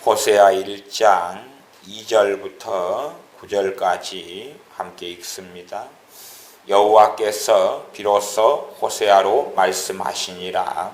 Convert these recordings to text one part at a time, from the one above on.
호세아 1장 2절부터 9절까지 함께 읽습니다. 여호와께서 비로소 호세아로 말씀하시니라.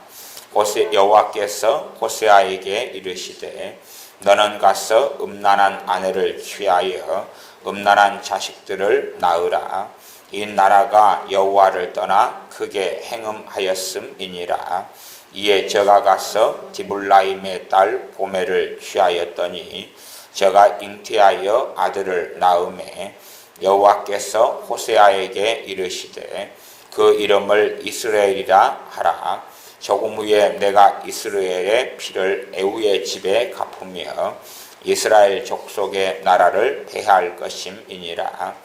여호와께서 호세아에게 이르시되 너는 가서 음란한 아내를 취하여 음란한 자식들을 낳으라. 이 나라가 여호와를 떠나 크게 행음하였음이니라. 이에 저가 가서 디블라임의 딸 고멜을 취하였더니 저가 잉태하여 아들을 낳음에 여호와께서 호세아에게 이르시되 그 이름을 이스라엘이라 하라. 조금 후에 내가 이스라엘의 피를 에후의 집에 갚으며 이스라엘 족속의 나라를 폐할 것임이니라.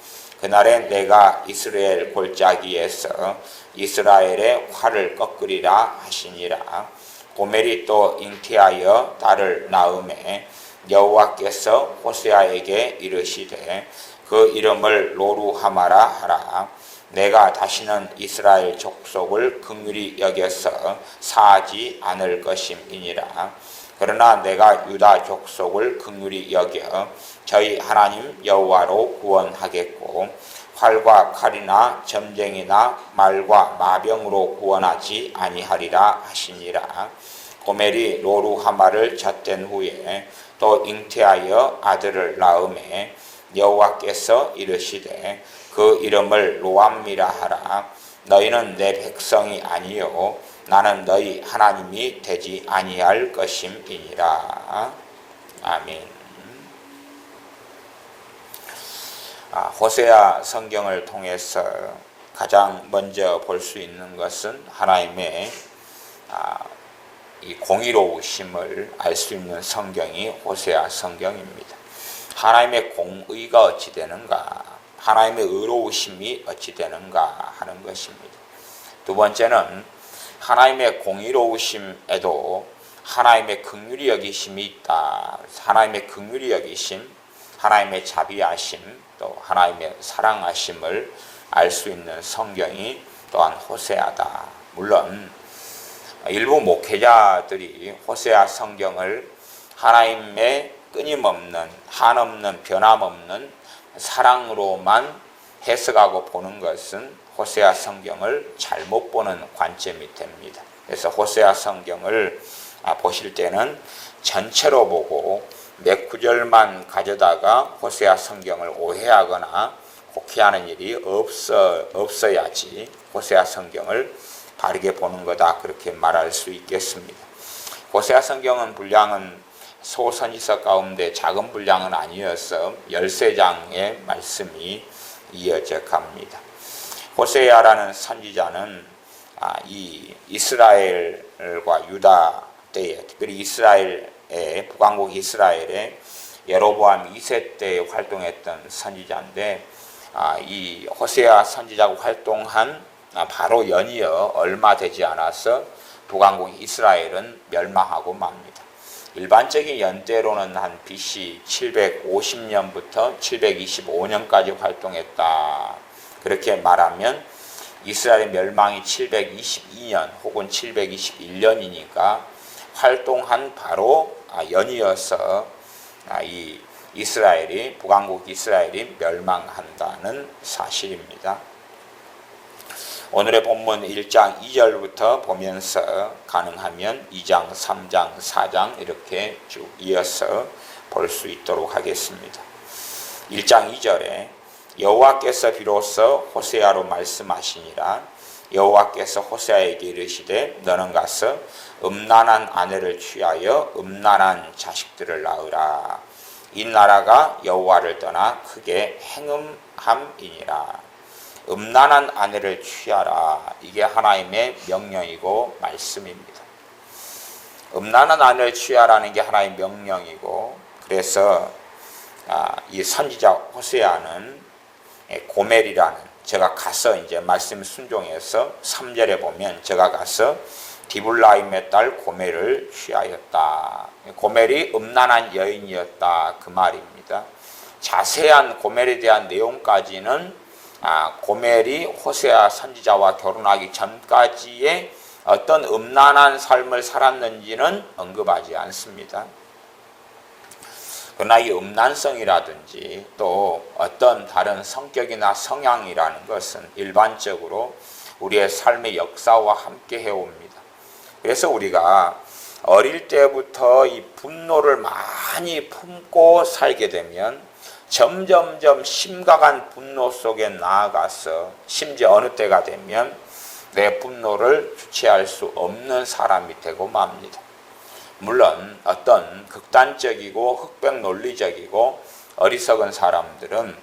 그날에 내가 이스라엘 골짜기에서 이스라엘의 활을 꺾으리라 하시니라. 고멜이 또 잉태하여 딸을 낳음에 여호와께서 호세아에게 이르시되 그 이름을 로루하마라 하라. 내가 다시는 이스라엘 족속을 긍휼히 여겨서 사하지 않을 것임이니라. 그러나 내가 유다 족속을 긍휼히 여겨 저희 하나님 여호와로 구원하겠고 활과 칼이나 점쟁이나 말과 마병으로 구원하지 아니하리라 하시니라. 고멜이 로루하마를 젖된 후에 또 잉태하여 아들을 낳음에 여호와께서 이르시되 그 이름을 로암미라 하라. 너희는 내 백성이 아니요 나는 너희 하나님이 되지 아니할 것임이니라. 아멘. 호세아 성경을 통해서 가장 먼저 볼 수 있는 것은 하나님의 이 공의로우심을 알 수 있는 성경이 호세아 성경입니다. 하나님의 공의가 어찌 되는가, 하나님의 의로우심이 어찌 되는가 하는 것입니다. 두 번째는 하나님의 공의로우심에도 하나님의 긍휼히 여기심이 있다. 하나님의 긍휼히 여기심, 하나님의 자비하심, 또 하나님의 사랑하심을 알 수 있는 성경이 또한 호세아다. 물론 일부 목회자들이 호세아 성경을 하나님의 끊임없는, 한없는, 변함없는 사랑으로만 해석하고 보는 것은 호세아 성경을 잘못 보는 관점이 됩니다. 그래서 호세아 성경을 보실 때는 전체로 보고 몇 구절만 가져다가 호세아 성경을 오해하거나 곡해하는 일이 없어야지 호세아 성경을 바르게 보는 거다, 그렇게 말할 수 있겠습니다. 호세아 성경은 분량은 소선지서 가운데 작은 분량은 아니어서 13장의 말씀이 이어져 갑니다. 호세아라는 선지자는 이 이스라엘과 유다 때에, 특별히 이스라엘의 북왕국 이스라엘의 여로보암 2세 때 활동했던 선지자인데, 이 호세아 선지자가 활동한 바로 연이어 얼마 되지 않아서 북왕국 이스라엘은 멸망하고 맙니다. 일반적인 연대로는 한 BC 750년부터 725년까지 활동했다, 그렇게 말하면 이스라엘의 멸망이 722년 혹은 721년이니까 활동한 바로 연이어서 이 이스라엘이, 북왕국 이스라엘이 멸망한다는 사실입니다. 오늘의 본문 1장 2절부터 보면서 가능하면 2장, 3장, 4장 이렇게 쭉 이어서 볼 수 있도록 하겠습니다. 1장 2절에 여호와께서 비로소 호세아로 말씀하시니라. 여호와께서 호세아에게 이르시되 너는 가서 음란한 아내를 취하여 음란한 자식들을 낳으라. 이 나라가 여호와를 떠나 크게 행음함이니라. 음란한 아내를 취하라. 이게 하나님의 명령이고 말씀입니다. 음란한 아내를 취하라는 게 하나님의 명령이고, 그래서 이 선지자 호세아는 고멜이라는, 제가 가서 이제 말씀 순종해서 3절에 보면 제가 가서 디블라임의 딸 고멜을 취하였다. 고멜이 음란한 여인이었다, 그 말입니다. 자세한 고멜에 대한 내용까지는 고멜이 호세아 선지자와 결혼하기 전까지의 어떤 음란한 삶을 살았는지는 언급하지 않습니다. 그러나 이 음란성이라든지 또 어떤 다른 성격이나 성향이라는 것은 일반적으로 우리의 삶의 역사와 함께 해옵니다. 그래서 우리가 어릴 때부터 이 분노를 많이 품고 살게 되면 점점점 심각한 분노 속에 나아가서 심지어 어느 때가 되면 내 분노를 주체할 수 없는 사람이 되고 맙니다. 물론 어떤 극단적이고 흑백 논리적이고 어리석은 사람들은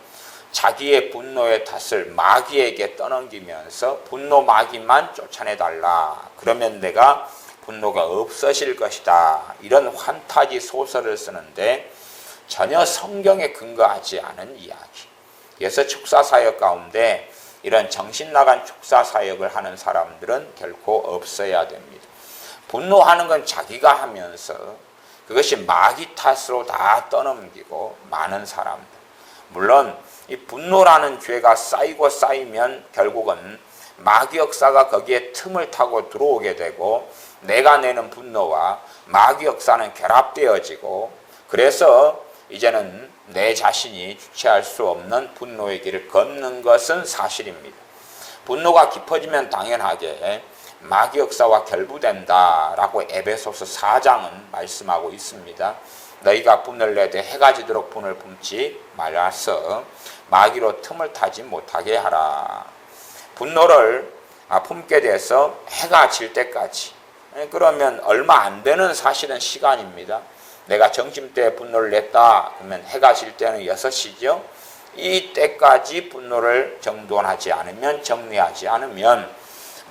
자기의 분노의 탓을 마귀에게 떠넘기면서 분노 마귀만 쫓아내달라. 그러면 내가 분노가 없어질 것이다. 이런 환타지 소설을 쓰는데 전혀 성경에 근거하지 않은 이야기. 그래서 축사사역 가운데 이런 정신나간 축사사역을 하는 사람들은 결코 없어야 됩니다. 분노하는 건 자기가 하면서 그것이 마귀 탓으로 다 떠넘기고 많은 사람들. 물론 이 분노라는 죄가 쌓이고 쌓이면 결국은 마귀 역사가 거기에 틈을 타고 들어오게 되고 내가 내는 분노와 마귀 역사는 결합되어지고 그래서 이제는 내 자신이 주체할 수 없는 분노의 길을 걷는 것은 사실입니다. 분노가 깊어지면 당연하게 마귀 역사와 결부된다라고 에베소서 4장은 말씀하고 있습니다. 너희가 분을 내되 해가 지도록 분을 품지 말아서 마귀로 틈을 타지 못하게 하라. 분노를 품게 돼서 해가 질 때까지, 그러면 얼마 안 되는 사실은 시간입니다. 내가 점심때 분노를 냈다 그러면 해가 질 때는 6시죠. 이 때까지 분노를 정돈하지 않으면, 정리하지 않으면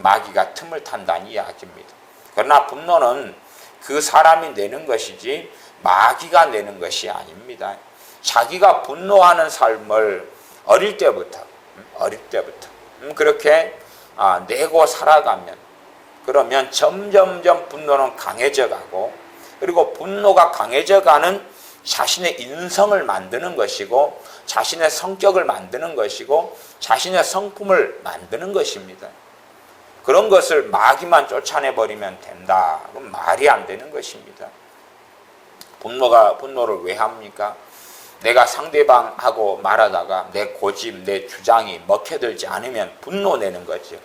마귀가 틈을 탄다는 이야기입니다. 그러나 분노는 그 사람이 내는 것이지 마귀가 내는 것이 아닙니다. 자기가 분노하는 삶을 어릴 때부터 그렇게 내고 살아가면, 그러면 점점점 분노는 강해져 가고, 그리고 분노가 강해져 가는 자신의 인성을 만드는 것이고 자신의 성격을 만드는 것이고 자신의 성품을 만드는 것입니다. 그런 것을 마귀만 쫓아내버리면 된다. 그건 말이 안 되는 것입니다. 분노를 왜 합니까? 내가 상대방하고 말하다가 내 고집, 내 주장이 먹혀들지 않으면 분노내는 거죠.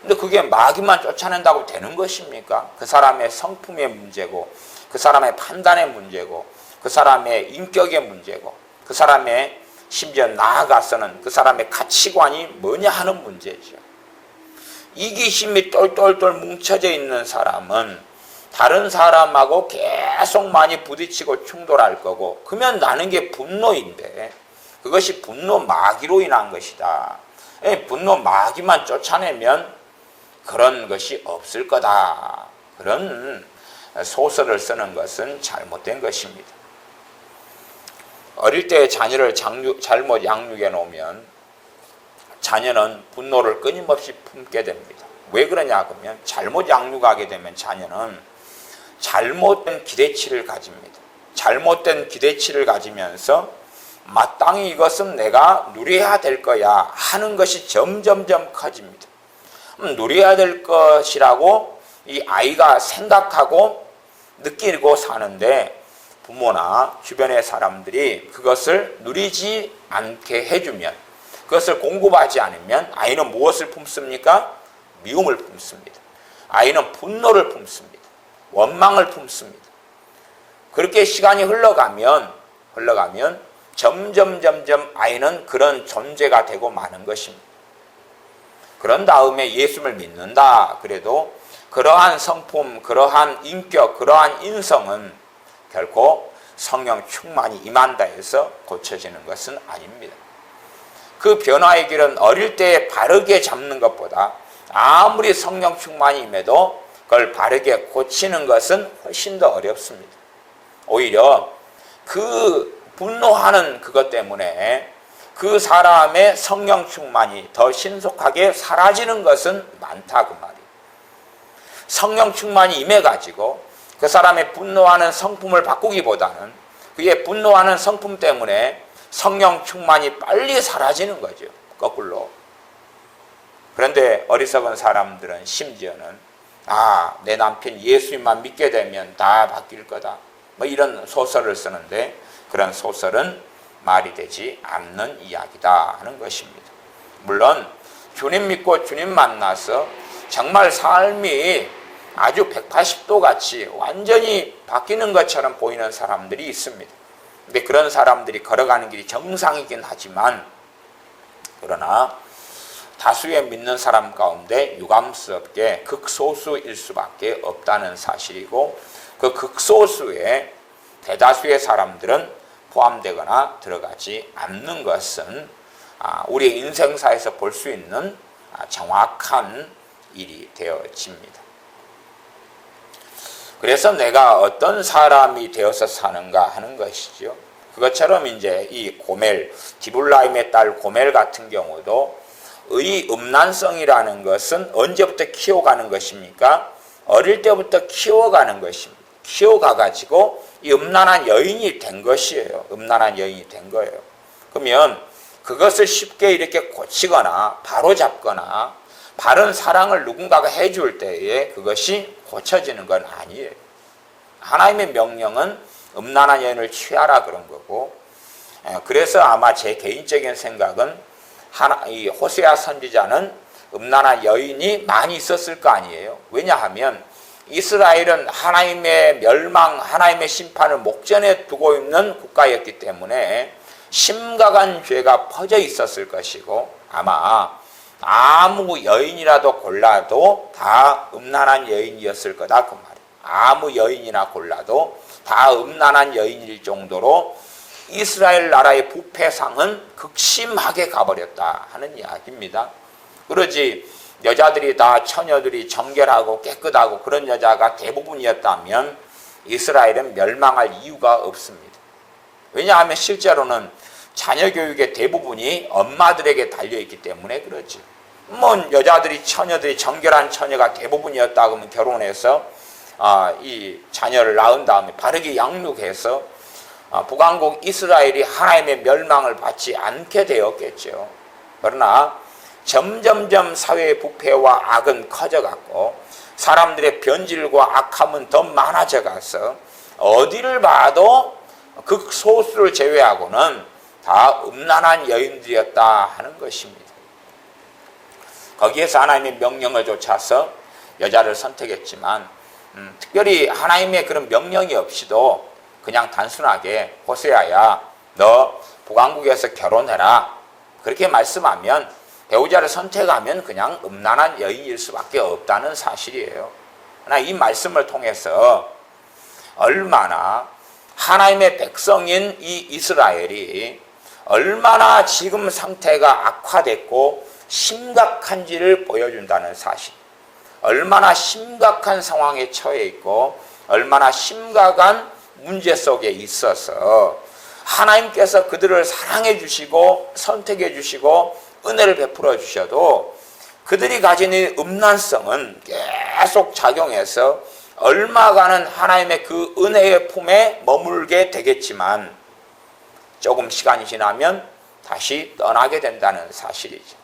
근데 그게 마귀만 쫓아낸다고 되는 것입니까? 그 사람의 성품의 문제고, 그 사람의 판단의 문제고, 그 사람의 인격의 문제고, 그 사람의 심지어 나아가서는 그 사람의 가치관이 뭐냐 하는 문제죠. 이기심이 똘똘똘 뭉쳐져 있는 사람은 다른 사람하고 계속 많이 부딪히고 충돌할 거고, 그러면 나는 게 분노인데 그것이 분노 마귀로 인한 것이다. 분노 마귀만 쫓아내면 그런 것이 없을 거다. 그런 소설을 쓰는 것은 잘못된 것입니다. 어릴 때 자녀를 잘못 양육해 놓으면 자녀는 분노를 끊임없이 품게 됩니다. 왜 그러냐 그러면 잘못 양육하게 되면 자녀는 잘못된 기대치를 가집니다. 잘못된 기대치를 가지면서 마땅히 이것은 내가 누려야 될 거야 하는 것이 점점점 커집니다. 누려야 될 것이라고 이 아이가 생각하고 느끼고 사는데 부모나 주변의 사람들이 그것을 누리지 않게 해주면, 그것을 공급하지 않으면 아이는 무엇을 품습니까? 미움을 품습니다. 아이는 분노를 품습니다. 원망을 품습니다. 그렇게 시간이 흘러가면 점점 아이는 그런 존재가 되고 마는 것입니다. 그런 다음에 예수를 믿는다 그래도 그러한 성품, 그러한 인격, 그러한 인성은 결코 성령 충만이 임한다 해서 고쳐지는 것은 아닙니다. 그 변화의 길은 어릴 때 바르게 잡는 것보다 아무리 성령 충만이 임해도 그걸 바르게 고치는 것은 훨씬 더 어렵습니다. 오히려 그 분노하는 그것 때문에 그 사람의 성령 충만이 더 신속하게 사라지는 것은 많다 그 말이에요. 성령 충만이 임해가지고 그 사람의 분노하는 성품을 바꾸기보다는 그의 분노하는 성품 때문에 성령 충만이 빨리 사라지는 거죠. 거꾸로. 그런데 어리석은 사람들은 심지어는 내 남편 예수님만 믿게 되면 다 바뀔 거다. 뭐 이런 소설을 쓰는데 그런 소설은 말이 되지 않는 이야기다 하는 것입니다. 물론 주님 믿고 주님 만나서 정말 삶이 아주 180도 같이 완전히 바뀌는 것처럼 보이는 사람들이 있습니다. 근데 그런 사람들이 걸어가는 길이 정상이긴 하지만, 그러나 다수의 믿는 사람 가운데 유감스럽게 극소수일 수밖에 없다는 사실이고, 그 극소수의 대다수의 사람들은 포함되거나 들어가지 않는 것은 우리의 인생사에서 볼 수 있는 정확한 일이 되어집니다. 그래서 내가 어떤 사람이 되어서 사는가 하는 것이죠. 그것처럼 이제 이 고멜, 디블라임의 딸 고멜 같은 경우도 의 음란성이라는 것은 언제부터 키워가는 것입니까? 어릴 때부터 키워가는 것입니다. 키워가가지고 이 음란한 여인이 된 것이에요. 음란한 여인이 된 거예요. 그러면 그것을 쉽게 이렇게 고치거나 바로잡거나 바른 사랑을 누군가가 해줄 때에 그것이 고쳐지는 건 아니에요. 하나님의 명령은 음란한 여인을 취하라 그런 거고, 그래서 아마 제 개인적인 생각은 이 호세아 선지자는 음란한 여인이 많이 있었을 거 아니에요. 왜냐하면 이스라엘은 하나님의 멸망, 하나님의 심판을 목전에 두고 있는 국가였기 때문에 심각한 죄가 퍼져 있었을 것이고, 아마 아무 여인이라도 골라도 다 음란한 여인이었을 거다 그 말이에요. 아무 여인이나 골라도 다 음란한 여인일 정도로 이스라엘 나라의 부패상은 극심하게 가버렸다 하는 이야기입니다. 그러지 여자들이 다 처녀들이 정결하고 깨끗하고 그런 여자가 대부분이었다면 이스라엘은 멸망할 이유가 없습니다. 왜냐하면 실제로는 자녀 교육의 대부분이 엄마들에게 달려있기 때문에 그렇지. 여자들이 처녀들이 정결한 처녀가 대부분이었다 그러면 결혼해서 이 자녀를 낳은 다음에 바르게 양육해서 북왕국 이스라엘이 하나님의 멸망을 받지 않게 되었겠죠. 그러나 점점점 사회의 부패와 악은 커져갔고 사람들의 변질과 악함은 더 많아져가서 어디를 봐도 극소수를 제외하고는 다 음란한 여인들이었다 하는 것입니다. 거기에서 하나님의 명령을 좇아서 여자를 선택했지만 특별히 하나님의 그런 명령이 없이도 그냥 단순하게 호세아야 너 북왕국에서 결혼해라 그렇게 말씀하면 배우자를 선택하면 그냥 음란한 여인일 수밖에 없다는 사실이에요. 그러나 이 말씀을 통해서 얼마나 하나님의 백성인 이 이스라엘이 얼마나 지금 상태가 악화됐고 심각한지를 보여준다는 사실, 얼마나 심각한 상황에 처해 있고 얼마나 심각한 문제 속에 있어서 하나님께서 그들을 사랑해 주시고 선택해 주시고 은혜를 베풀어 주셔도 그들이 가진 이 음란성은 계속 작용해서 얼마간은 하나님의 그 은혜의 품에 머물게 되겠지만 조금 시간이 지나면 다시 떠나게 된다는 사실이죠.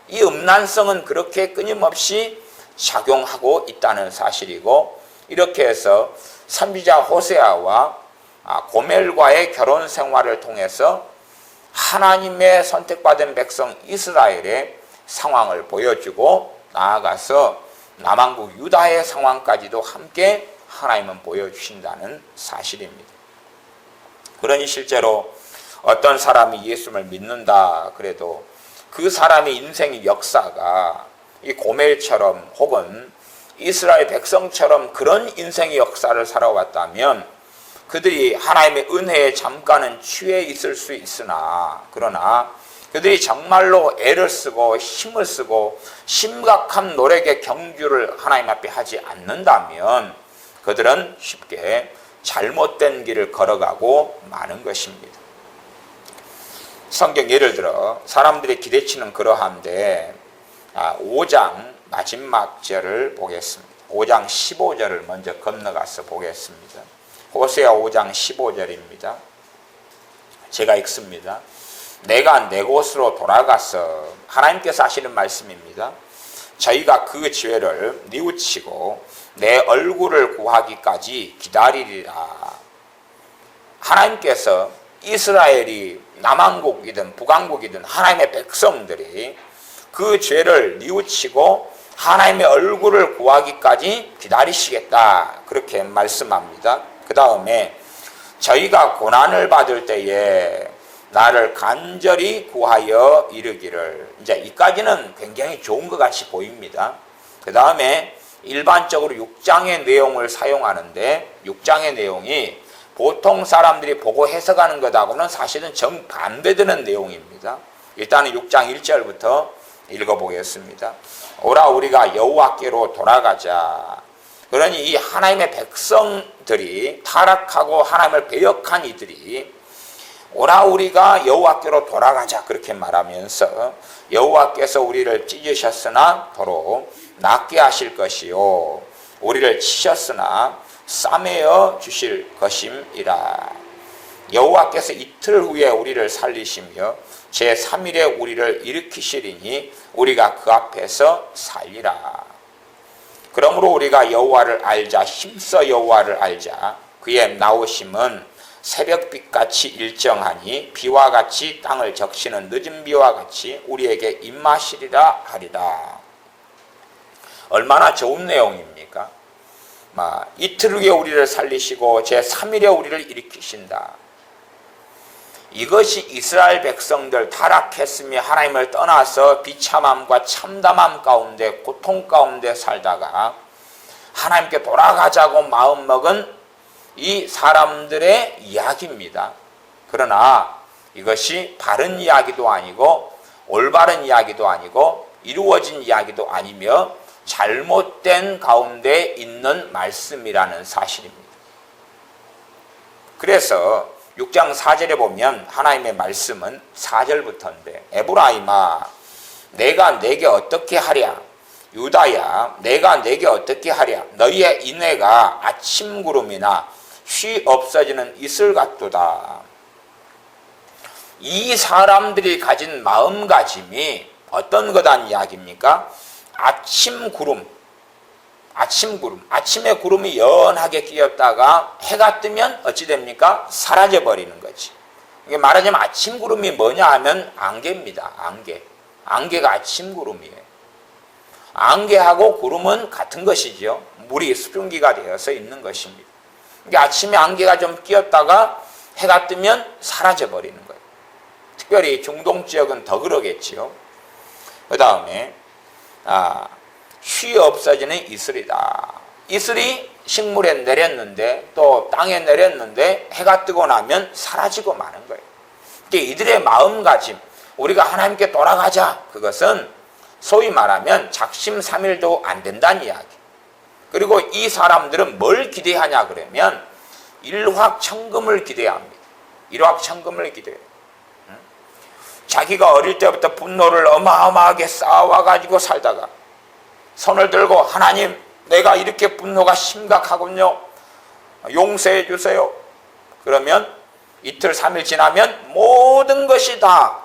이 음란성은 그렇게 끊임없이 작용하고 있다는 사실이고, 이렇게 해서 선지자 호세아와 고멜과의 결혼 생활을 통해서 하나님의 선택받은 백성 이스라엘의 상황을 보여주고 나아가서 남왕국 유다의 상황까지도 함께 하나님은 보여주신다는 사실입니다. 그러니 실제로 어떤 사람이 예수를 믿는다 그래도 그 사람의 인생의 역사가 이 고멜처럼 혹은 이스라엘 백성처럼 그런 인생의 역사를 살아왔다면 그들이 하나님의 은혜에 잠깐은 취해 있을 수 있으나, 그러나 그들이 정말로 애를 쓰고 힘을 쓰고 심각한 노력의 경주를 하나님 앞에 하지 않는다면 그들은 쉽게 잘못된 길을 걸어가고 마는 것입니다. 성경 예를 들어 사람들의 기대치는 그러한데 5장 마지막 절을 보겠습니다. 5장 15절을 먼저 건너가서 보겠습니다. 호세아 5장 15절입니다. 제가 읽습니다. 내가 내 곳으로 돌아가서, 하나님께서 하시는 말씀입니다. 저희가 그 죄를 뉘우치고 내 얼굴을 구하기까지 기다리리라. 하나님께서 이스라엘이 남왕국이든 북왕국이든 하나님의 백성들이 그 죄를 뉘우치고 하나님의 얼굴을 구하기까지 기다리시겠다, 그렇게 말씀합니다. 그 다음에 저희가 고난을 받을 때에 나를 간절히 구하여 이르기를, 이제 이까지는 굉장히 좋은 것 같이 보입니다. 그 다음에 일반적으로 6장의 내용을 사용하는데 6장의 내용이 보통 사람들이 보고 해석하는 것하고는 사실은 정반대되는 내용입니다. 일단은 6장 1절부터 읽어보겠습니다. 오라 우리가 여호와께로 돌아가자. 그러니 이 하나님의 백성들이 타락하고 하나님을 배역한 이들이 오라 우리가 여호와께로 돌아가자 그렇게 말하면서 여호와께서 우리를 찢으셨으나 도로 낫게 하실 것이요 우리를 치셨으나 싸매어 주실 것임이라. 여호와께서 이틀 후에 우리를 살리시며 제3일에 우리를 일으키시리니 우리가 그 앞에서 살리라. 그러므로 우리가 여호와를 알자, 힘써 여호와를 알자. 그의 나오심은 새벽빛같이 일정하니 비와 같이 땅을 적시는 늦은 비와 같이 우리에게 임하시리라 하리라. 얼마나 좋은 내용입니까? 이틀 후에 우리를 살리시고 제3일에 우리를 일으키신다. 이것이 이스라엘 백성들 타락했으며 하나님을 떠나서 비참함과 참담함 가운데 고통 가운데 살다가 하나님께 돌아가자고 마음먹은 이 사람들의 이야기입니다. 그러나 이것이 바른 이야기도 아니고 올바른 이야기도 아니고 이루어진 이야기도 아니며 잘못된 가운데 있는 말씀이라는 사실입니다. 그래서 6장 4절에 보면 하나님의 말씀은 4절부터인데 에브라임아 내가 내게 어떻게 하랴, 유다야 내가 내게 어떻게 하랴, 너희의 인애가 아침 구름이나 쉬 없어지는 이슬 같도다. 이 사람들이 가진 마음가짐이 어떤 거란 이야기입니까? 아침 구름, 아침에 구름이 연하게 끼었다가 해가 뜨면 어찌 됩니까? 사라져 버리는 거지. 이게 말하자면 아침 구름이 뭐냐 하면 안개입니다. 안개가 아침 구름이에요. 안개하고 구름은 같은 것이죠. 물이 수증기가 되어서 있는 것입니다. 이게 아침에 안개가 좀 끼었다가 해가 뜨면 사라져 버리는 거예요. 특별히 중동 지역은 더 그러겠지요. 그 다음에 쉬 없어지는 이슬이다. 이슬이 식물에 내렸는데 또 땅에 내렸는데 해가 뜨고 나면 사라지고 마는 거예요. 이들의 마음가짐, 우리가 하나님께 돌아가자, 그것은 소위 말하면 작심삼일도 안 된다는 이야기. 그리고 이 사람들은 뭘 기대하냐 그러면 일확천금을 기대합니다. 일확천금을 기대해요. 자기가 어릴 때부터 분노를 어마어마하게 쌓아와가지고 살다가 손을 들고 하나님 내가 이렇게 분노가 심각하군요, 용서해 주세요. 그러면 이틀 3일 지나면 모든 것이 다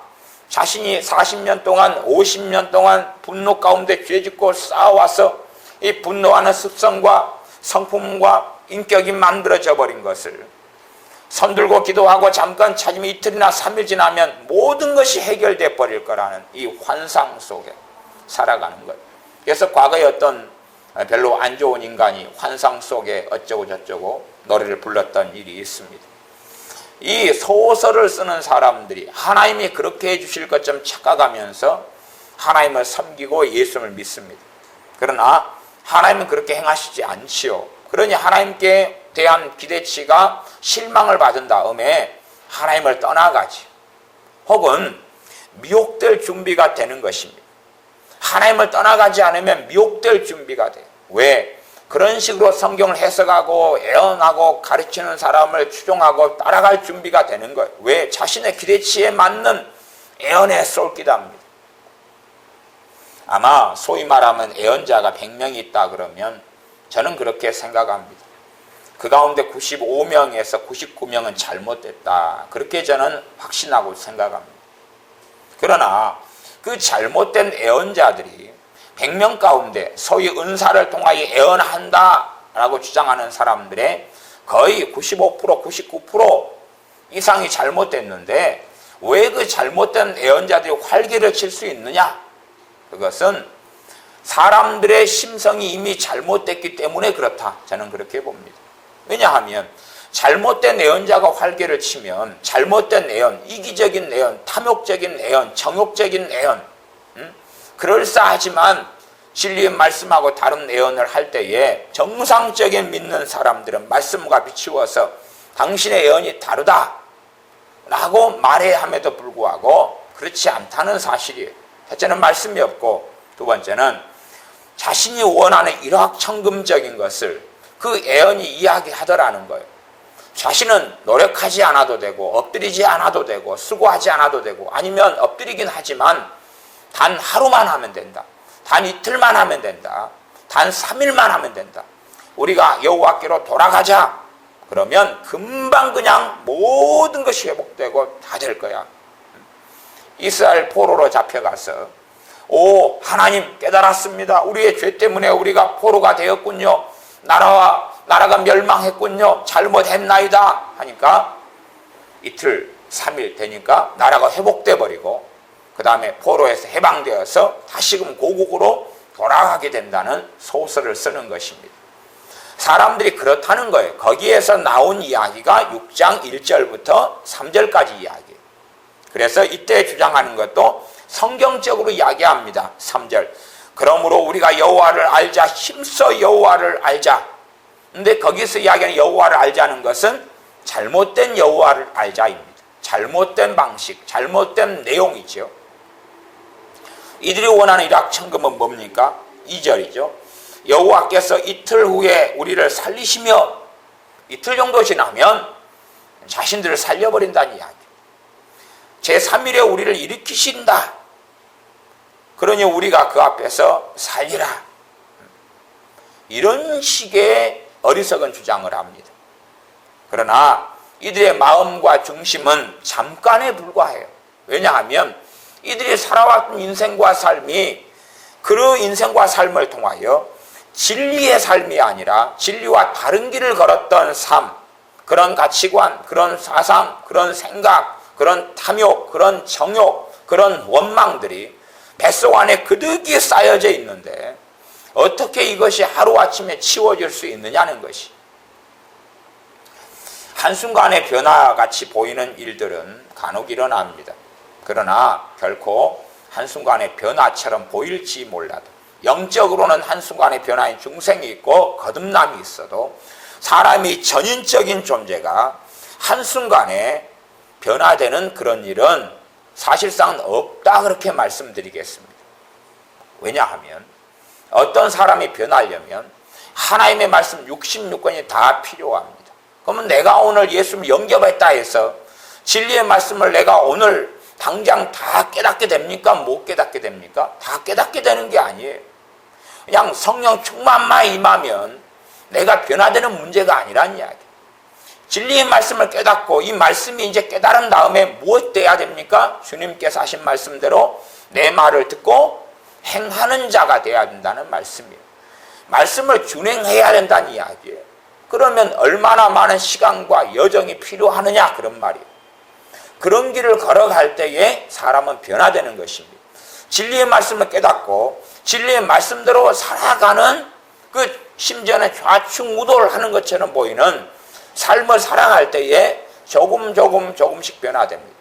자신이 40년 동안 50년 동안 분노 가운데 죄짓고 쌓아와서 이 분노하는 습성과 성품과 인격이 만들어져 버린 것을 손들고 기도하고 잠깐 찾으면 이틀이나 3일 지나면 모든 것이 해결돼 버릴 거라는 이 환상 속에 살아가는 것. 그래서 과거에 어떤 별로 안 좋은 인간이 환상 속에 어쩌고 저쩌고 노래를 불렀던 일이 있습니다. 이 소설을 쓰는 사람들이 하나님이 그렇게 해주실 것처럼 착각하면서 하나님을 섬기고 예수를 믿습니다. 그러나 하나님은 그렇게 행하시지 않지요. 그러니 하나님께 대한 기대치가 실망을 받은 다음에 하나님을 떠나가지, 혹은 미혹될 준비가 되는 것입니다. 하나님을 떠나가지 않으면 미혹될 준비가 돼요. 왜? 그런 식으로 성경을 해석하고 애언하고 가르치는 사람을 추종하고 따라갈 준비가 되는 거예요. 왜? 자신의 기대치에 맞는 애언에 쏠기답니다. 아마 소위 말하면 애언자가 100명이 있다 그러면 저는 그렇게 생각합니다. 그 가운데 95명에서 99명은 잘못됐다, 그렇게 저는 확신하고 생각합니다. 그러나 그 잘못된 애언자들이 100명 가운데 소위 은사를 통하여 애언한다 라고 주장하는 사람들의 거의 95%, 99% 이상이 잘못됐는데 왜 그 잘못된 예언자들이 활개를 칠 수 있느냐? 그것은 사람들의 심성이 이미 잘못됐기 때문에 그렇다. 저는 그렇게 봅니다. 왜냐하면 잘못된 예언자가 활개를 치면 잘못된 예언, 이기적인 예언, 탐욕적인 예언, 정욕적인 예언, 그럴싸하지만 진리의 말씀하고 다른 예언을 할 때에 정상적인 믿는 사람들은 말씀과 비추어서 당신의 예언이 다르다 라고 말해야 함에도 불구하고 그렇지 않다는 사실이에요. 첫째는 말씀이 없고, 두 번째는 자신이 원하는 일확천금적인 것을 그 예언이 이야기하더라는 거예요. 자신은 노력하지 않아도 되고 엎드리지 않아도 되고 수고하지 않아도 되고, 아니면 엎드리긴 하지만 단 하루만 하면 된다, 단 이틀만 하면 된다, 단 3일만 하면 된다, 우리가 여호와께로 돌아가자, 그러면 금방 그냥 모든 것이 회복되고 다 될 거야. 이스라엘 포로로 잡혀가서 오 하나님 깨달았습니다, 우리의 죄 때문에 우리가 포로가 되었군요, 나라가 멸망했군요, 잘못했나이다 하니까 이틀 3일 되니까 나라가 회복돼 버리고 그 다음에 포로에서 해방되어서 다시금 고국으로 돌아가게 된다는 소설을 쓰는 것입니다. 사람들이 그렇다는 거예요. 거기에서 나온 이야기가 6장 1절부터 3절까지 이야기예요. 그래서 이때 주장하는 것도 성경적으로 이야기합니다. 3절, 그러므로 우리가 여호와를 알자, 힘써 여호와를 알자. 근데 거기서 이야기하는 여호와를 알자는 것은 잘못된 여호와를 알자입니다. 잘못된 방식, 잘못된 내용이죠. 이들이 원하는 일확천금은 뭡니까? 2절이죠. 여호와께서 이틀 후에 우리를 살리시며, 이틀 정도 지나면 자신들을 살려버린다는 이야기. 제3일에 우리를 일으키신다. 그러니 우리가 그 앞에서 살리라. 이런 식의 어리석은 주장을 합니다. 그러나 이들의 마음과 중심은 잠깐에 불과해요. 왜냐하면 이들이 살아왔던 인생과 삶이 그 인생과 삶을 통하여 진리의 삶이 아니라 진리와 다른 길을 걸었던 삶, 그런 가치관, 그런 사상, 그런 생각, 그런 탐욕, 그런 정욕, 그런 원망들이 뱃속 안에 그득이 쌓여져 있는데 어떻게 이것이 하루아침에 치워질 수 있느냐는 것이, 한순간의 변화같이 보이는 일들은 간혹 일어납니다. 그러나 결코 한순간의 변화처럼 보일지 몰라도, 영적으로는 한순간의 변화인 중생이 있고 거듭남이 있어도 사람이 전인적인 존재가 한순간에 변화되는 그런 일은 사실상 없다, 그렇게 말씀드리겠습니다. 왜냐하면 어떤 사람이 변하려면 하나님의 말씀 66권이 다 필요합니다. 그러면 내가 오늘 예수를 영접했다 해서 진리의 말씀을 내가 오늘 당장 다 깨닫게 됩니까? 못 깨닫게 됩니까? 다 깨닫게 되는 게 아니에요. 그냥 성령 충만만 임하면 내가 변화되는 문제가 아니란 이야기. 진리의 말씀을 깨닫고 이 말씀이 이제 깨달은 다음에 무엇 돼야 됩니까? 주님께서 하신 말씀대로 내 말을 듣고 행하는 자가 돼야 된다는 말씀이에요. 말씀을 준행해야 된다는 이야기예요. 그러면 얼마나 많은 시간과 여정이 필요하느냐, 그런 말이에요. 그런 길을 걸어갈 때에 사람은 변화되는 것입니다. 진리의 말씀을 깨닫고 진리의 말씀대로 살아가는, 그 심지어는 좌충우돌 하는 것처럼 보이는 삶을 살아갈 때에 조금씩 변화됩니다.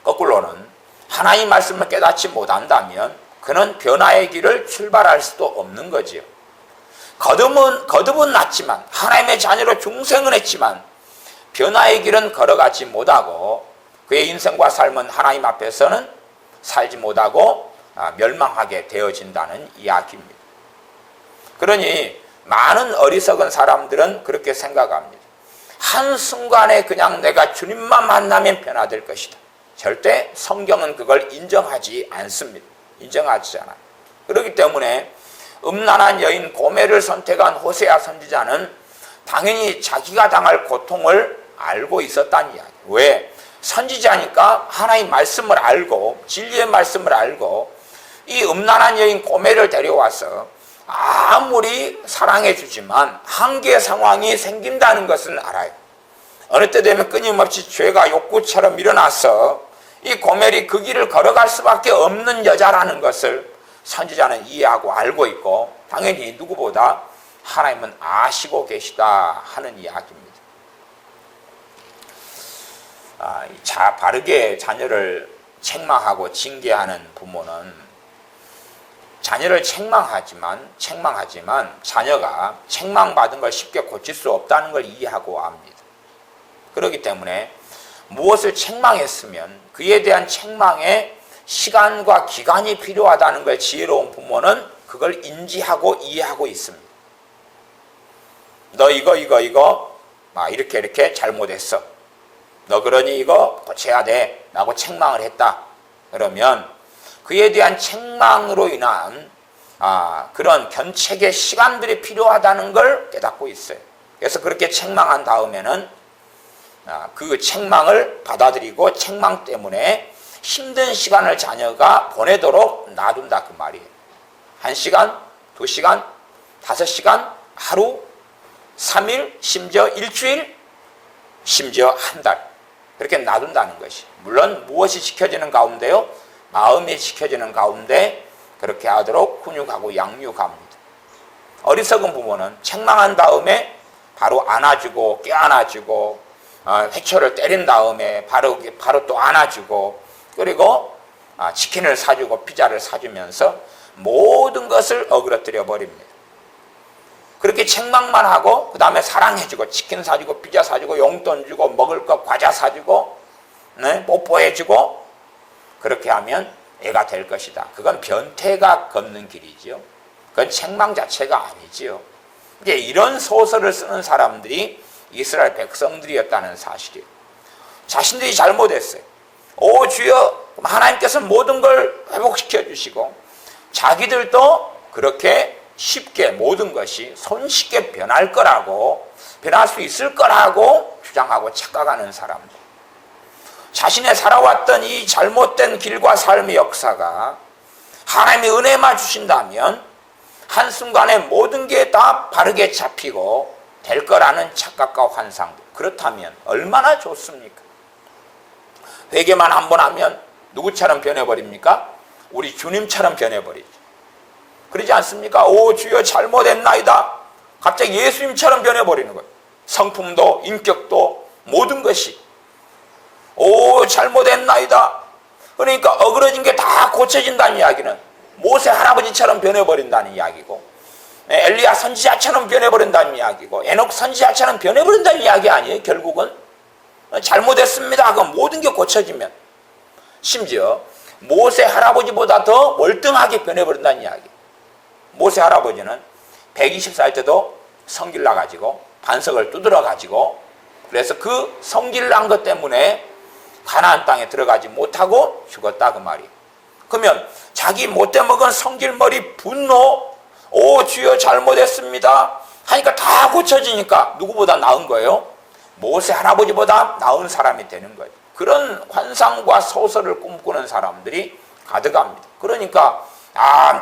거꾸로는 하나님 말씀을 깨닫지 못한다면 그는 변화의 길을 출발할 수도 없는 거지요. 거듭은 났지만, 하나님의 자녀로 중생은 했지만 변화의 길은 걸어가지 못하고 그의 인생과 삶은 하나님 앞에서는 살지 못하고 멸망하게 되어진다는 이야기입니다. 그러니 많은 어리석은 사람들은 그렇게 생각합니다. 한순간에 그냥 내가 주님만 만나면 변화될 것이다. 절대 성경은 그걸 인정하지 않습니다. 인정하지 않아요. 그렇기 때문에 음란한 여인 고멜을 선택한 호세아 선지자는 당연히 자기가 당할 고통을 알고 있었다는 이야기. 왜? 선지자니까 하나님 말씀을 알고 진리의 말씀을 알고 이 음란한 여인 고멜을 데려와서 아무리 사랑해 주지만 한계 상황이 생긴다는 것은 알아요. 어느 때 되면 끊임없이 죄가 욕구처럼 일어나서 이 고멜이 그 길을 걸어갈 수밖에 없는 여자라는 것을 선지자는 이해하고 알고 있고, 당연히 누구보다 하나님은 아시고 계시다 하는 이야기입니다. 바르게 자녀를 책망하고 징계하는 부모는 자녀를 책망하지만 자녀가 책망받은 걸 쉽게 고칠 수 없다는 걸 이해하고 압니다. 그렇기 때문에 무엇을 책망했으면 그에 대한 책망에 시간과 기간이 필요하다는 걸 지혜로운 부모는 그걸 인지하고 이해하고 있습니다. 너 이거 이렇게 잘못했어. 너 그러니 이거 고쳐야 돼 라고 책망을 했다. 그러면 그에 대한 책망으로 인한 그런 견책의 시간들이 필요하다는 걸 깨닫고 있어요. 그래서 그렇게 책망한 다음에는 그 책망을 받아들이고 책망 때문에 힘든 시간을 자녀가 보내도록 놔둔다 그 말이에요. 1시간, 2시간, 5시간, 하루, 3일, 심지어 일주일, 심지어 한 달, 그렇게 놔둔다는 것이, 물론 무엇이 지켜지는 가운데요? 마음이 지켜지는 가운데 그렇게 하도록 훈육하고 양육합니다. 어리석은 부모는 책망한 다음에 바로 안아주고 껴안아주고 회초를 때린 다음에 바로 또 안아주고, 그리고 치킨을 사주고 피자를 사주면서 모든 것을 어그러뜨려 버립니다. 그렇게 책망만 하고 그 다음에 사랑해주고 치킨 사주고 피자 사주고 용돈 주고 먹을 것 과자 사주고 뽀뽀해주고, 그렇게 하면 애가 될 것이다. 그건 변태가 걷는 길이지요. 그건 책망 자체가 아니지요. 이제 이런 소설을 쓰는 사람들이 이스라엘 백성들이었다는 사실이에요. 자신들이 잘못했어요. 오 주여, 하나님께서 모든 걸 회복시켜 주시고 자기들도 그렇게 쉽게 모든 것이 손쉽게 변할 거라고, 변할 수 있을 거라고 주장하고 착각하는 사람들. 자신의 살아왔던 이 잘못된 길과 삶의 역사가 하나님의 은혜만 주신다면 한순간에 모든 게 다 바르게 잡히고 될 거라는 착각과 환상들. 그렇다면 얼마나 좋습니까? 회개만 한 번 하면 누구처럼 변해버립니까? 우리 주님처럼 변해버리죠. 그러지 않습니까? 오 주여 잘못했나이다. 갑자기 예수님처럼 변해버리는 거예요. 성품도 인격도 모든 것이. 오 잘못했나이다. 그러니까 어그러진 게 다 고쳐진다는 이야기는 모세 할아버지처럼 변해버린다는 이야기고, 엘리야 선지자처럼 변해버린다는 이야기고, 에녹 선지자처럼 변해버린다는 이야기 아니에요. 결국은 잘못했습니다 하고 모든 게 고쳐지면, 심지어 모세 할아버지보다 더 월등하게 변해버린다는 이야기. 모세 할아버지는 120살 때도 성길 나가지고 반석을 두드려 가지고, 그래서 그 성길 난 것 때문에 가나안 땅에 들어가지 못하고 죽었다 그 말이에요. 그러면 자기 못돼 먹은 성길머리 분노, 오 주여 잘못했습니다 하니까 다 고쳐지니까 누구보다 나은 거예요? 모세 할아버지보다 나은 사람이 되는 거예요. 그런 환상과 소설을 꿈꾸는 사람들이 가득합니다. 그러니까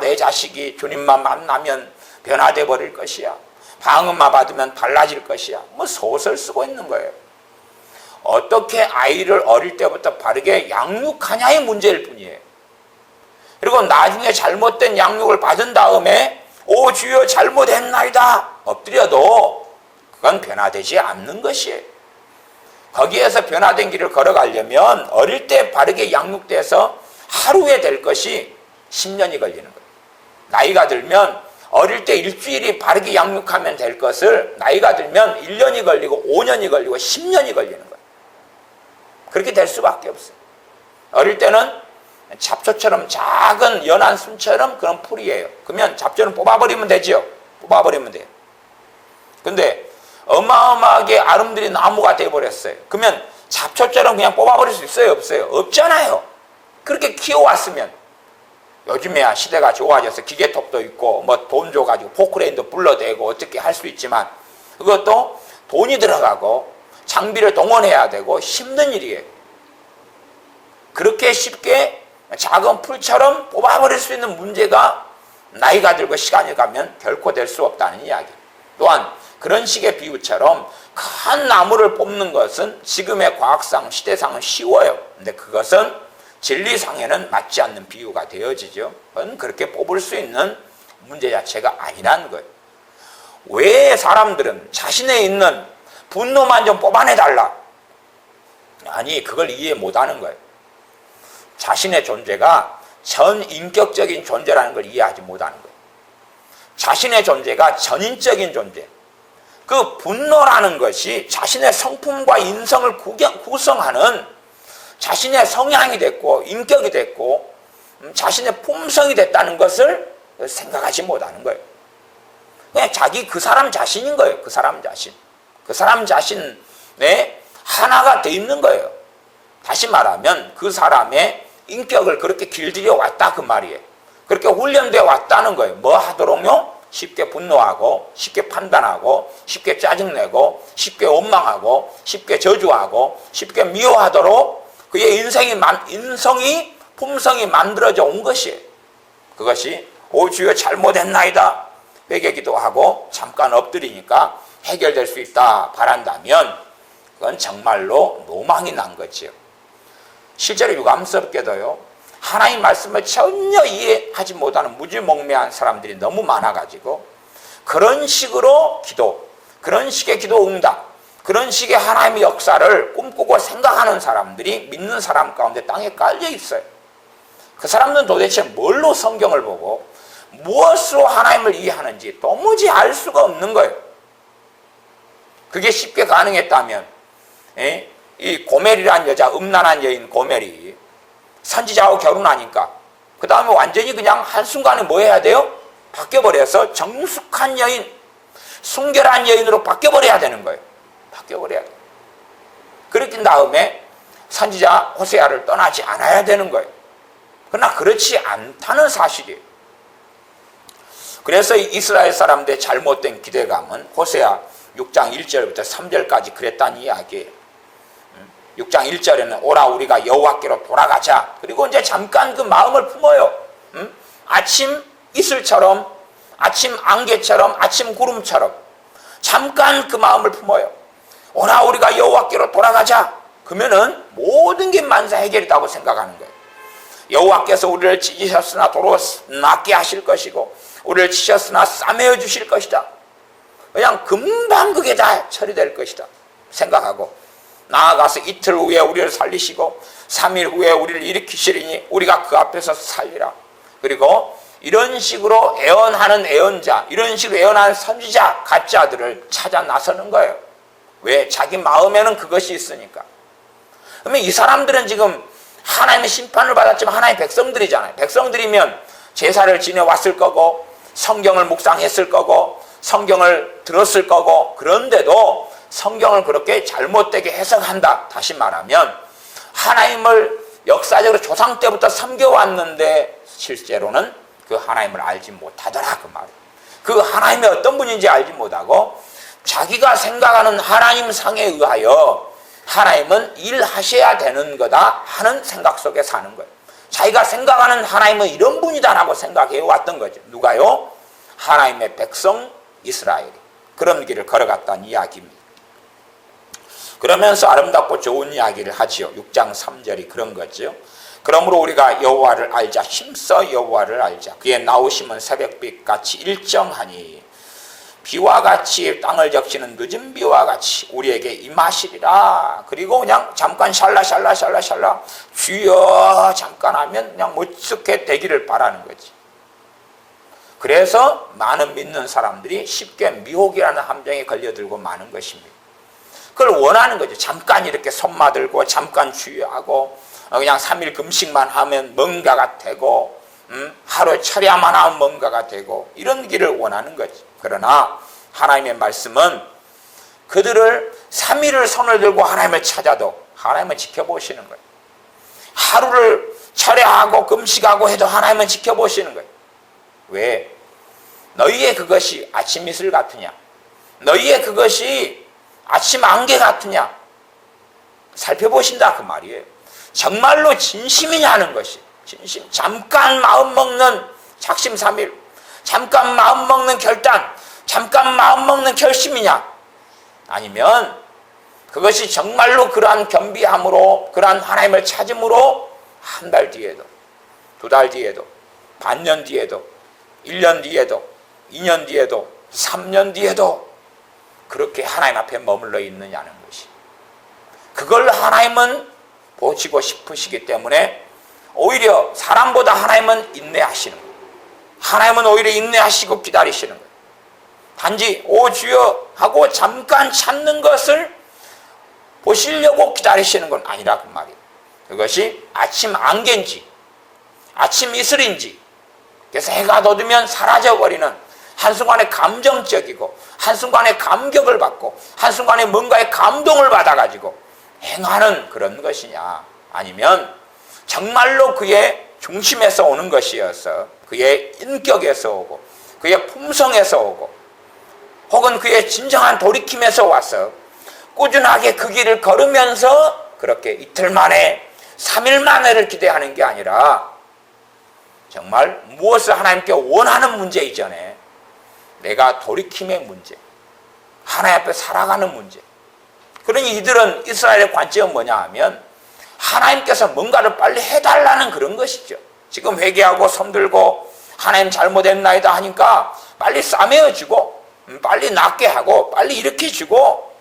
내 자식이 주님만 만나면 변화돼 버릴 것이야, 방언만 받으면 달라질 것이야, 뭐 소설 쓰고 있는 거예요. 어떻게 아이를 어릴 때부터 바르게 양육하냐의 문제일 뿐이에요. 그리고 나중에 잘못된 양육을 받은 다음에 오 주여 잘못했나이다 엎드려도 그건 변화되지 않는 것이에요. 거기에서 변화된 길을 걸어가려면 어릴 때 바르게 양육돼서 하루에 될 것이 10년이 걸리는 거예요. 나이가 들면 어릴 때 일주일이 바르게 양육하면 될 것을 나이가 들면 1년이 걸리고 5년이 걸리고 10년이 걸리는 거예요. 그렇게 될 수밖에 없어요. 어릴 때는 잡초처럼 작은 연한 순처럼 그런 풀이에요. 그러면 잡초는 뽑아버리면 되죠. 뽑아버리면 돼요. 근데 어마어마하게 아름드린 나무가 돼버렸어요. 그러면 잡초처럼 그냥 뽑아버릴 수 있어요? 없어요? 없잖아요. 그렇게 키워왔으면. 요즘에야 시대가 좋아져서 기계톱도 있고 뭐 돈 줘가지고 포크레인도 불러대고 어떻게 할 수 있지만 그것도 돈이 들어가고 장비를 동원해야 되고 힘든 일이에요. 그렇게 쉽게 작은 풀처럼 뽑아버릴 수 있는 문제가 나이가 들고 시간이 가면 결코 될 수 없다는 이야기. 또한 그런 식의 비유처럼 큰 나무를 뽑는 것은 지금의 과학상, 시대상은 쉬워요. 근데 그것은 진리상에는 맞지 않는 비유가 되어지죠. 그건 그렇게 뽑을 수 있는 문제 자체가 아니라는 거예요. 왜 사람들은 자신에 있는 분노만 좀 뽑아내달라? 아니, 그걸 이해 못하는 거예요. 자신의 존재가 전인격적인 존재라는 걸 이해하지 못하는 거예요. 자신의 존재가 전인적인 존재. 그 분노라는 것이 자신의 성품과 인성을 구성하는 자신의 성향이 됐고 인격이 됐고 자신의 품성이 됐다는 것을 생각하지 못하는 거예요. 그냥 자기 그 사람 자신인 거예요. 그 사람 자신. 그 사람 자신에 하나가 돼 있는 거예요. 다시 말하면 그 사람의 인격을 그렇게 길들여 왔다 그 말이에요. 그렇게 훈련되어 왔다는 거예요. 뭐 하도록요? 쉽게 분노하고 쉽게 판단하고 쉽게 짜증내고 쉽게 원망하고 쉽게 저주하고 쉽게 미워하도록 그의 인성이 품성이 만들어져 온 것이에요. 그것이 오 주여 잘못했나이다 회개기도 하고 잠깐 엎드리니까 해결될 수 있다 바란다면 그건 정말로 노망이 난 거지요. 실제로 유감스럽게도요, 하나님 말씀을 전혀 이해하지 못하는 무지몽매한 사람들이 너무 많아가지고 그런 식으로 기도, 그런 식의 기도 응답, 그런 식의 하나님의 역사를 꿈꾸고 생각하는 사람들이 믿는 사람 가운데 땅에 깔려 있어요. 그 사람들은 도대체 뭘로 성경을 보고 무엇으로 하나님을 이해하는지 도무지 알 수가 없는 거예요. 그게 쉽게 가능했다면 이 고멜이라는 여자, 음란한 여인 고멜이 선지자하고 결혼하니까 그 다음에 완전히 그냥 한순간에 뭐 해야 돼요? 바뀌어버려서 정숙한 여인, 순결한 여인으로 바뀌어버려야 되는 거예요. 바뀌어버려야 돼요. 그렇게 다음에 선지자 호세아를 떠나지 않아야 되는 거예요. 그러나 그렇지 않다는 사실이에요. 그래서 이스라엘 사람들의 잘못된 기대감은 호세아 6장 1절부터 3절까지 그랬다는 이야기예요. 6장 1절에는 오라 우리가 여호와께로 돌아가자. 그리고 이제 잠깐 그 마음을 품어요. 아침 이슬처럼, 아침 안개처럼, 아침 구름처럼 잠깐 그 마음을 품어요. 오라 우리가 여호와께로 돌아가자. 그러면은 모든 게 만사 해결이라고 생각하는 거예요. 여호와께서 우리를 찢으셨으나 도로 낫게 하실 것이고 우리를 치셨으나 싸매어 주실 것이다. 그냥 금방 그게 다 처리될 것이다 생각하고 나아가서 이틀 후에 우리를 살리시고 3일 후에 우리를 일으키시리니 우리가 그 앞에서 살리라. 그리고 이런 식으로 애언하는 애언자, 이런 식으로 애언하는 선지자, 가짜들을 찾아 나서는 거예요. 왜? 자기 마음에는 그것이 있으니까. 그러면 이 사람들은 지금 하나님의 심판을 받았지만 하나님의 백성들이잖아요. 백성들이면 제사를 지내왔을 거고 성경을 묵상했을 거고 성경을 들었을 거고 그런데도 성경을 그렇게 잘못되게 해석한다. 다시 말하면 하나님을 역사적으로 조상 때부터 섬겨왔는데 실제로는 그 하나님을 알지 못하더라 그 말이에요. 그 하나님이 어떤 분인지 알지 못하고 자기가 생각하는 하나님 상에 의하여 하나님은 일하셔야 되는 거다 하는 생각 속에 사는 거예요. 자기가 생각하는 하나님은 이런 분이다라고 생각해 왔던 거죠. 누가요? 하나님의 백성 이스라엘이 그런 길을 걸어갔다는 이야기입니다. 그러면서 아름답고 좋은 이야기를 하지요. 6장 3절이 그런 거죠. 그러므로 우리가 여호와를 알자. 힘써 여호와를 알자. 그의 나오심은 새벽빛같이 일정하니 비와 같이 땅을 적시는 늦은 비와 같이 우리에게 임하시리라. 그리고 그냥 잠깐 샬라샬라 주여 잠깐 하면 그냥 멋지게 되기를 바라는 거지. 그래서 많은 믿는 사람들이 쉽게 미혹이라는 함정에 걸려들고 마는 것입니다. 그걸 원하는 거죠. 잠깐 이렇게 손마 들고 잠깐 주의하고 그냥 3일 금식만 하면 뭔가가 되고 하루에 철야만 하면 뭔가가 되고 이런 길을 원하는 거지. 그러나 하나님의 말씀은 그들을 3일을 손을 들고 하나님을 찾아도 하나님은 지켜보시는 거예요. 하루를 철야하고 금식하고 해도 하나님은 지켜보시는 거예요. 왜? 너희의 그것이 아침 이슬 같으냐? 너희의 그것이 아침 안개 같으냐? 살펴보신다 그 말이에요. 정말로 진심이냐는 것이 진심. 잠깐 마음 먹는 작심 삼일, 잠깐 마음 먹는 결단, 잠깐 마음먹는 결심이냐? 아니면 그것이 정말로 그러한 겸비함으로 그러한 하나님을 찾음으로 한 달 뒤에도 2달 뒤에도 반년 뒤에도 1년 뒤에도 2년 뒤에도 3년 뒤에도 그렇게 하나님 앞에 머물러 있느냐는 것이, 그걸 하나님은 보시고 싶으시기 때문에 오히려 사람보다 하나님은 인내하시는 거예요. 하나님은 오히려 인내하시고 기다리시는 거예요. 단지 오 주여 하고 잠깐 참는 것을 보시려고 기다리시는 건 아니라 그 말이에요. 그것이 아침 안개인지 아침 이슬인지, 그래서 해가 돋으면 사라져버리는 한순간에 감정적이고 한순간에 감격을 받고 한순간에 뭔가의 감동을 받아가지고 행하는 그런 것이냐, 아니면 정말로 그의 중심에서 오는 것이어서 그의 인격에서 오고 그의 품성에서 오고 혹은 그의 진정한 돌이킴에서 와서 꾸준하게 그 길을 걸으면서 그렇게 이틀 만에 3일 만에를 기대하는 게 아니라 정말 무엇을 하나님께 원하는 문제 이전에 내가 돌이킴의 문제, 하나님 앞에 살아가는 문제. 그러니 이들은 이스라엘의 관점은 뭐냐 하면 하나님께서 뭔가를 빨리 해달라는 그런 것이죠. 지금 회개하고 손들고 하나님 잘못했나이다 하니까 빨리 싸매어주고 빨리 낫게 하고 빨리 일으켜주고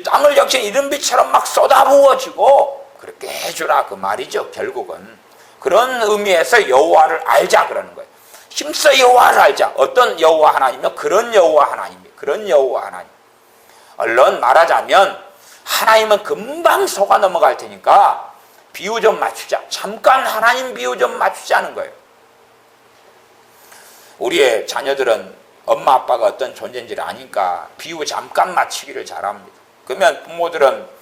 땅을 역시 이른비처럼 막 쏟아부어주고 그렇게 해주라 그 말이죠. 결국은 그런 의미에서 여호와를 알자 그러는 거예요. 힘써 여호와를 알자. 어떤 여호와 하나님이요? 그런 여호와 하나님이에요. 그런 여호와 하나님. 얼른 말하자면 하나님은 금방 속아 넘어갈 테니까 비유 좀 맞추자. 잠깐 하나님 비유 좀 맞추자는 거예요. 우리의 자녀들은 엄마 아빠가 어떤 존재인지를 아니까 비유 잠깐 맞추기를 잘합니다. 그러면 부모들은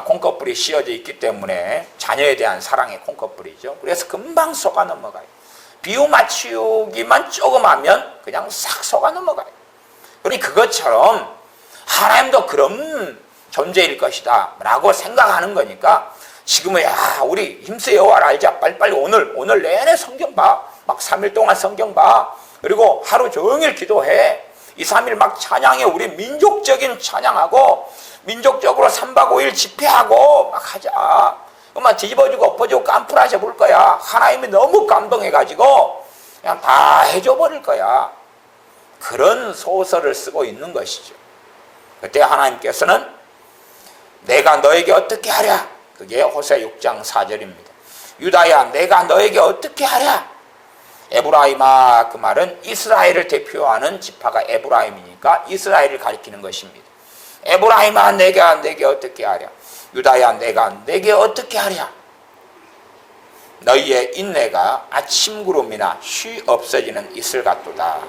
콩커불이 씌어져 있기 때문에 자녀에 대한 사랑의 콩커불이죠. 그래서 금방 속아 넘어가요. 비유 맞추기만 조금 하면 그냥 싹 속아 넘어가요. 그러니 그것처럼 하나님도 그런 존재일 것이다 라고 생각하는 거니까 지금은 우리 힘써 여호와를 알자. 빨리빨리 오늘 내내 성경 봐. 막 3일 동안 성경 봐. 그리고 하루 종일 기도해. 2, 3일 막 찬양해. 우리 민족적인 찬양하고 민족적으로 3박 5일 집회하고 막 하자. 그만 뒤집어주고 엎어주고 깜풀하셔 볼 거야. 하나님이 너무 감동해가지고 그냥 다 해줘 버릴 거야. 그런 소설을 쓰고 있는 것이죠. 그때 하나님께서는 내가 너에게 어떻게 하랴. 그게 호세 6장 4절입니다. 유다야 내가 너에게 어떻게 하랴. 에브라임아, 그 말은 이스라엘을 대표하는 지파가 에브라임이니까 이스라엘을 가리키는 것입니다. 에브라임아 내가 내게 어떻게 하랴. 유다야 내가 내게 어떻게 하랴. 너희의 인내가 아침 구름이나 쉬 없어지는 이슬 같도다.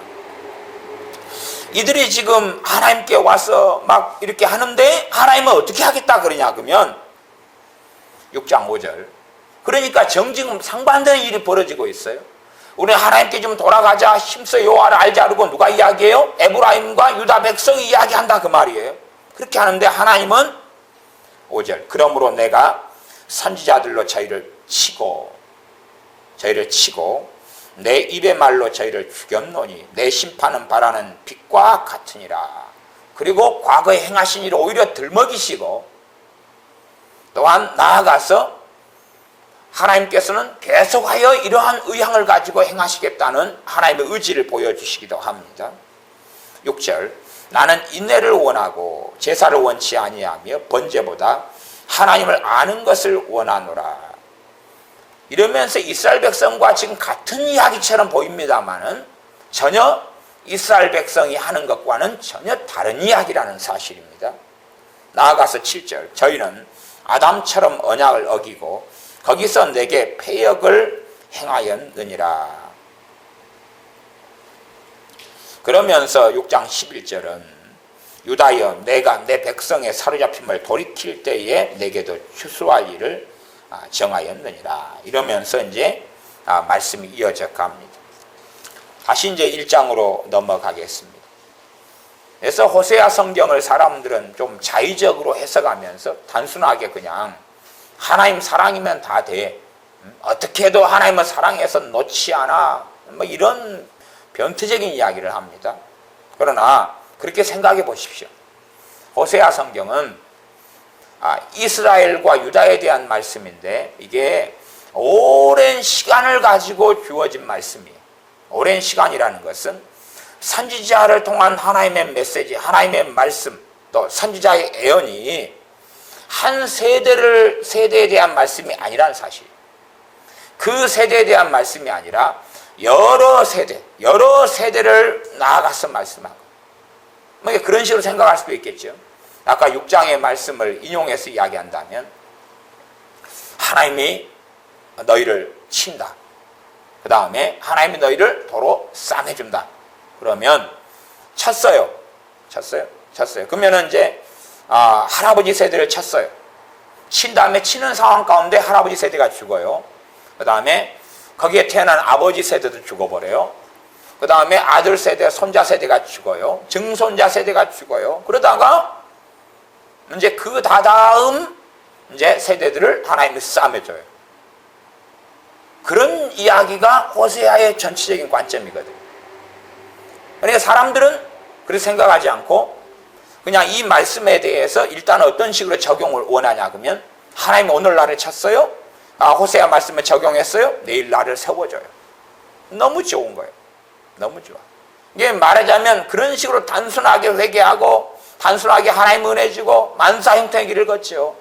이들이 지금 하나님께 와서 막 이렇게 하는데 하나님은 어떻게 하겠다 그러냐 그러면 6장 5절. 그러니까 지금 상반되는 일이 벌어지고 있어요. 우리 하나님께 좀 돌아가자. 힘써 여호와를 알자. 그러고 누가 이야기해요? 에브라임과 유다 백성이 이야기한다 그 말이에요. 그렇게 하는데 하나님은 5절. 그러므로 내가 선지자들로 저희를 치고 내 입의 말로 저희를 죽였노니 내 심판은 바라는 빛과 같으니라. 그리고 과거에 행하신 일을 오히려 들먹이시고 또한 나아가서 하나님께서는 계속하여 이러한 의향을 가지고 행하시겠다는 하나님의 의지를 보여주시기도 합니다. 6절. 나는 인내를 원하고 제사를 원치 아니하며 번제보다 하나님을 아는 것을 원하노라. 이러면서 이스라엘 백성과 지금 같은 이야기처럼 보입니다마는 전혀 이스라엘 백성이 하는 것과는 전혀 다른 이야기라는 사실입니다. 나아가서 7절. 저희는 아담처럼 언약을 어기고 거기서 내게 패역을 행하였느니라. 그러면서 6장 11절은 유다여 내가 내 백성의 사로잡힘을 돌이킬 때에 내게도 추수할 일을 정하였느니라. 이러면서 이제 말씀이 이어져 갑니다. 다시 이제 1장으로 넘어가겠습니다. 그래서 호세아 성경을 사람들은 좀 자의적으로 해석하면서 단순하게 그냥 하나님 사랑이면 다 돼. 어떻게 해도 하나님을 사랑해서 놓지 않아. 뭐 이런 변태적인 이야기를 합니다. 그러나 그렇게 생각해 보십시오. 호세아 성경은 이스라엘과 유다에 대한 말씀인데 이게 오랜 시간을 가지고 주어진 말씀이에요. 오랜 시간이라는 것은 선지자를 통한 하나님의 메시지, 하나님의 말씀, 또 선지자의 예언이 한 세대에 대한 말씀이 아니라는 사실. 그 세대에 대한 말씀이 아니라 여러 세대를 나아가서 말씀하고. 뭐 그런 식으로 생각할 수도 있겠죠. 아까 6장의 말씀을 인용해서 이야기한다면 하나님이 너희를 친다. 그 다음에 하나님이 너희를 도로 싸매준다. 그러면 쳤어요. 그러면은 이제 할아버지 세대를 쳤어요. 친 다음에 치는 상황 가운데 할아버지 세대가 죽어요. 그 다음에 거기에 태어난 아버지 세대도 죽어버려요. 그 다음에 아들 세대, 손자 세대가 죽어요. 증손자 세대가 죽어요. 그러다가 이제 그 다다음 이제 세대들을 하나님이 싸매줘요. 그런 이야기가 호세아의 전체적인 관점이거든요. 그러니까 사람들은 그렇게 생각하지 않고 그냥 이 말씀에 대해서 일단 어떤 식으로 적용을 원하냐 그러면 하나님이 오늘 나를 쳤어요. 호세아 말씀을 적용했어요. 내일 나를 세워줘요. 너무 좋은 거예요. 너무 좋아. 이게 말하자면 그런 식으로 단순하게 회개하고 단순하게 하나님 은혜 주고 만사 형통의 길을 걷죠.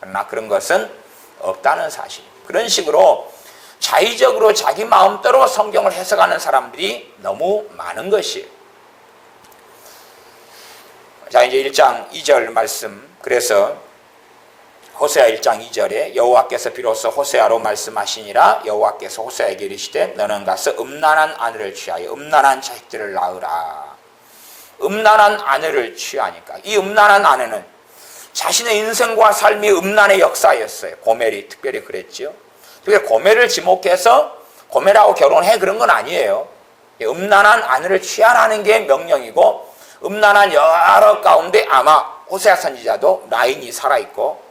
그러나 그런 것은 없다는 사실. 그런 식으로 자의적으로 자기 마음대로 성경을 해석하는 사람들이 너무 많은 것이에요. 자, 이제 1장 2절 말씀. 그래서 호세아 1장 2절에 여호와께서 비로소 호세아로 말씀하시니라. 여호와께서 호세아에게 이르시되 너는 가서 음란한 아내를 취하여 음란한 자식들을 낳으라. 음란한 아내를 취하니까 이 음란한 아내는 자신의 인생과 삶이 음란의 역사였어요. 고멜이 특별히 그랬죠. 그래서 고멜을 지목해서 고멜하고 결혼해 그런 건 아니에요. 음란한 아내를 취하라는 게 명령이고 음란한 여러 가운데 아마 호세아 선지자도 라인이 살아있고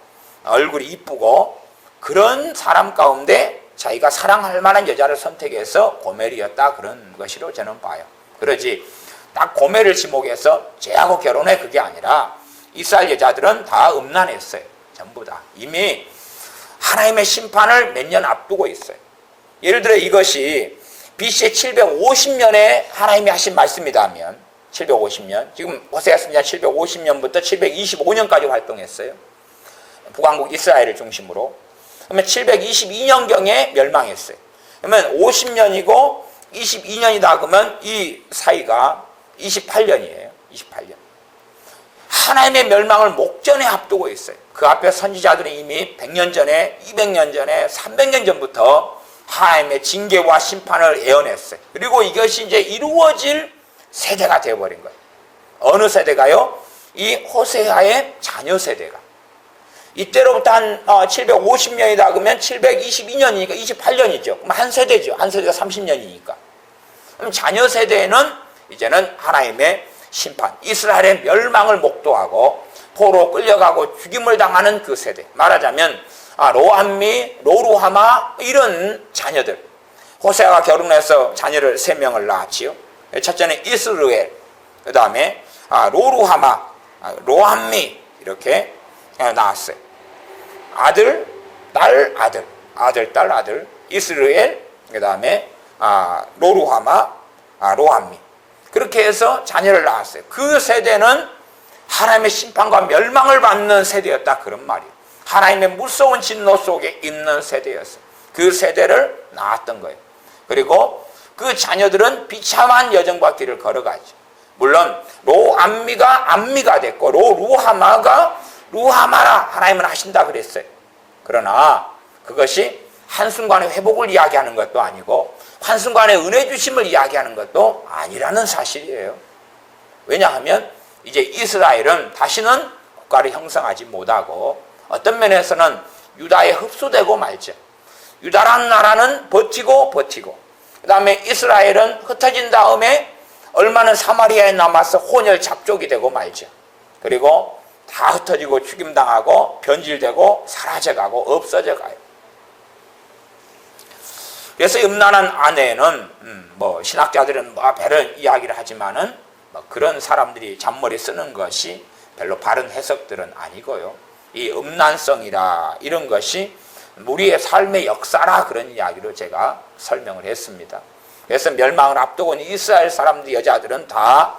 얼굴이 이쁘고 그런 사람 가운데 자기가 사랑할 만한 여자를 선택해서 고멜이었다 그런 것으로 저는 봐요. 그러지 딱 고멜을 지목해서 쟤하고 결혼해 그게 아니라 이스라엘 여자들은 다 음란했어요. 전부 다. 이미 하나님의 심판을 몇 년 앞두고 있어요. 예를 들어 이것이 BC 750년에 하나님이 하신 말씀이라면 750년, 지금 호세아 선지자 750년부터 725년까지 활동했어요. 북왕국 이스라엘을 중심으로. 그러면 722년경에 멸망했어요. 그러면 50년이고 22년이다 그러면 이 사이가 28년이에요. 28년. 하나님의 멸망을 목전에 앞두고 있어요. 그 앞에 선지자들이 이미 100년 전에, 200년 전에, 300년 전부터 하나님의 징계와 심판을 예언했어요. 그리고 이것이 이제 이루어질 세대가 되어버린 거예요. 어느 세대가요? 이 호세아의 자녀 세대가. 이때로부터 한 750년이다 그러면 722년이니까 28년이죠. 그럼 한 세대죠. 한 세대가 30년이니까. 그럼 자녀 세대에는 이제는 하나님의 심판, 이스라엘의 멸망을 목도하고 포로 끌려가고 죽임을 당하는 그 세대. 말하자면 로함미, 로루하마 이런 자녀들. 호세아가 결혼해서 자녀를 3명을 낳았지요. 첫째는 이스르엘, 그 다음에 로루하마, 로함미 이렇게 낳았어요. 아들, 딸, 아들, 딸, 아들, 이스르엘, 그 다음에 로루하마, 로함미. 그렇게 해서 자녀를 낳았어요. 그 세대는 하나님의 심판과 멸망을 받는 세대였다 그런 말이에요. 하나님의 무서운 진노 속에 있는 세대였어요. 그 세대를 낳았던 거예요. 그리고 그 자녀들은 비참한 여정과 길을 걸어가죠. 물론 로암미가 암미가 됐고 로루하마가 루하마라 하나님은 하신다 그랬어요. 그러나 그것이 한순간의 회복을 이야기하는 것도 아니고 한순간의 은혜 주심을 이야기하는 것도 아니라는 사실이에요. 왜냐하면 이제 이스라엘은 다시는 국가를 형성하지 못하고 어떤 면에서는 유다에 흡수되고 말죠. 유다라는 나라는 버티고 그 다음에 이스라엘은 흩어진 다음에 얼마는 사마리아에 남아서 혼혈 잡족이 되고 말죠. 그리고 다 흩어지고 죽임당하고 변질되고 사라져가고 없어져가요. 그래서 음란한 아내는 신학자들은 배를 이야기를 하지만은 뭐 그런 사람들이 잔머리 쓰는 것이 별로 바른 해석들은 아니고요. 이 음란성이라 이런 것이 우리의 삶의 역사라 그런 이야기로 제가 설명을 했습니다. 그래서 멸망을 앞두고는 이스라엘 사람들 여자들은 다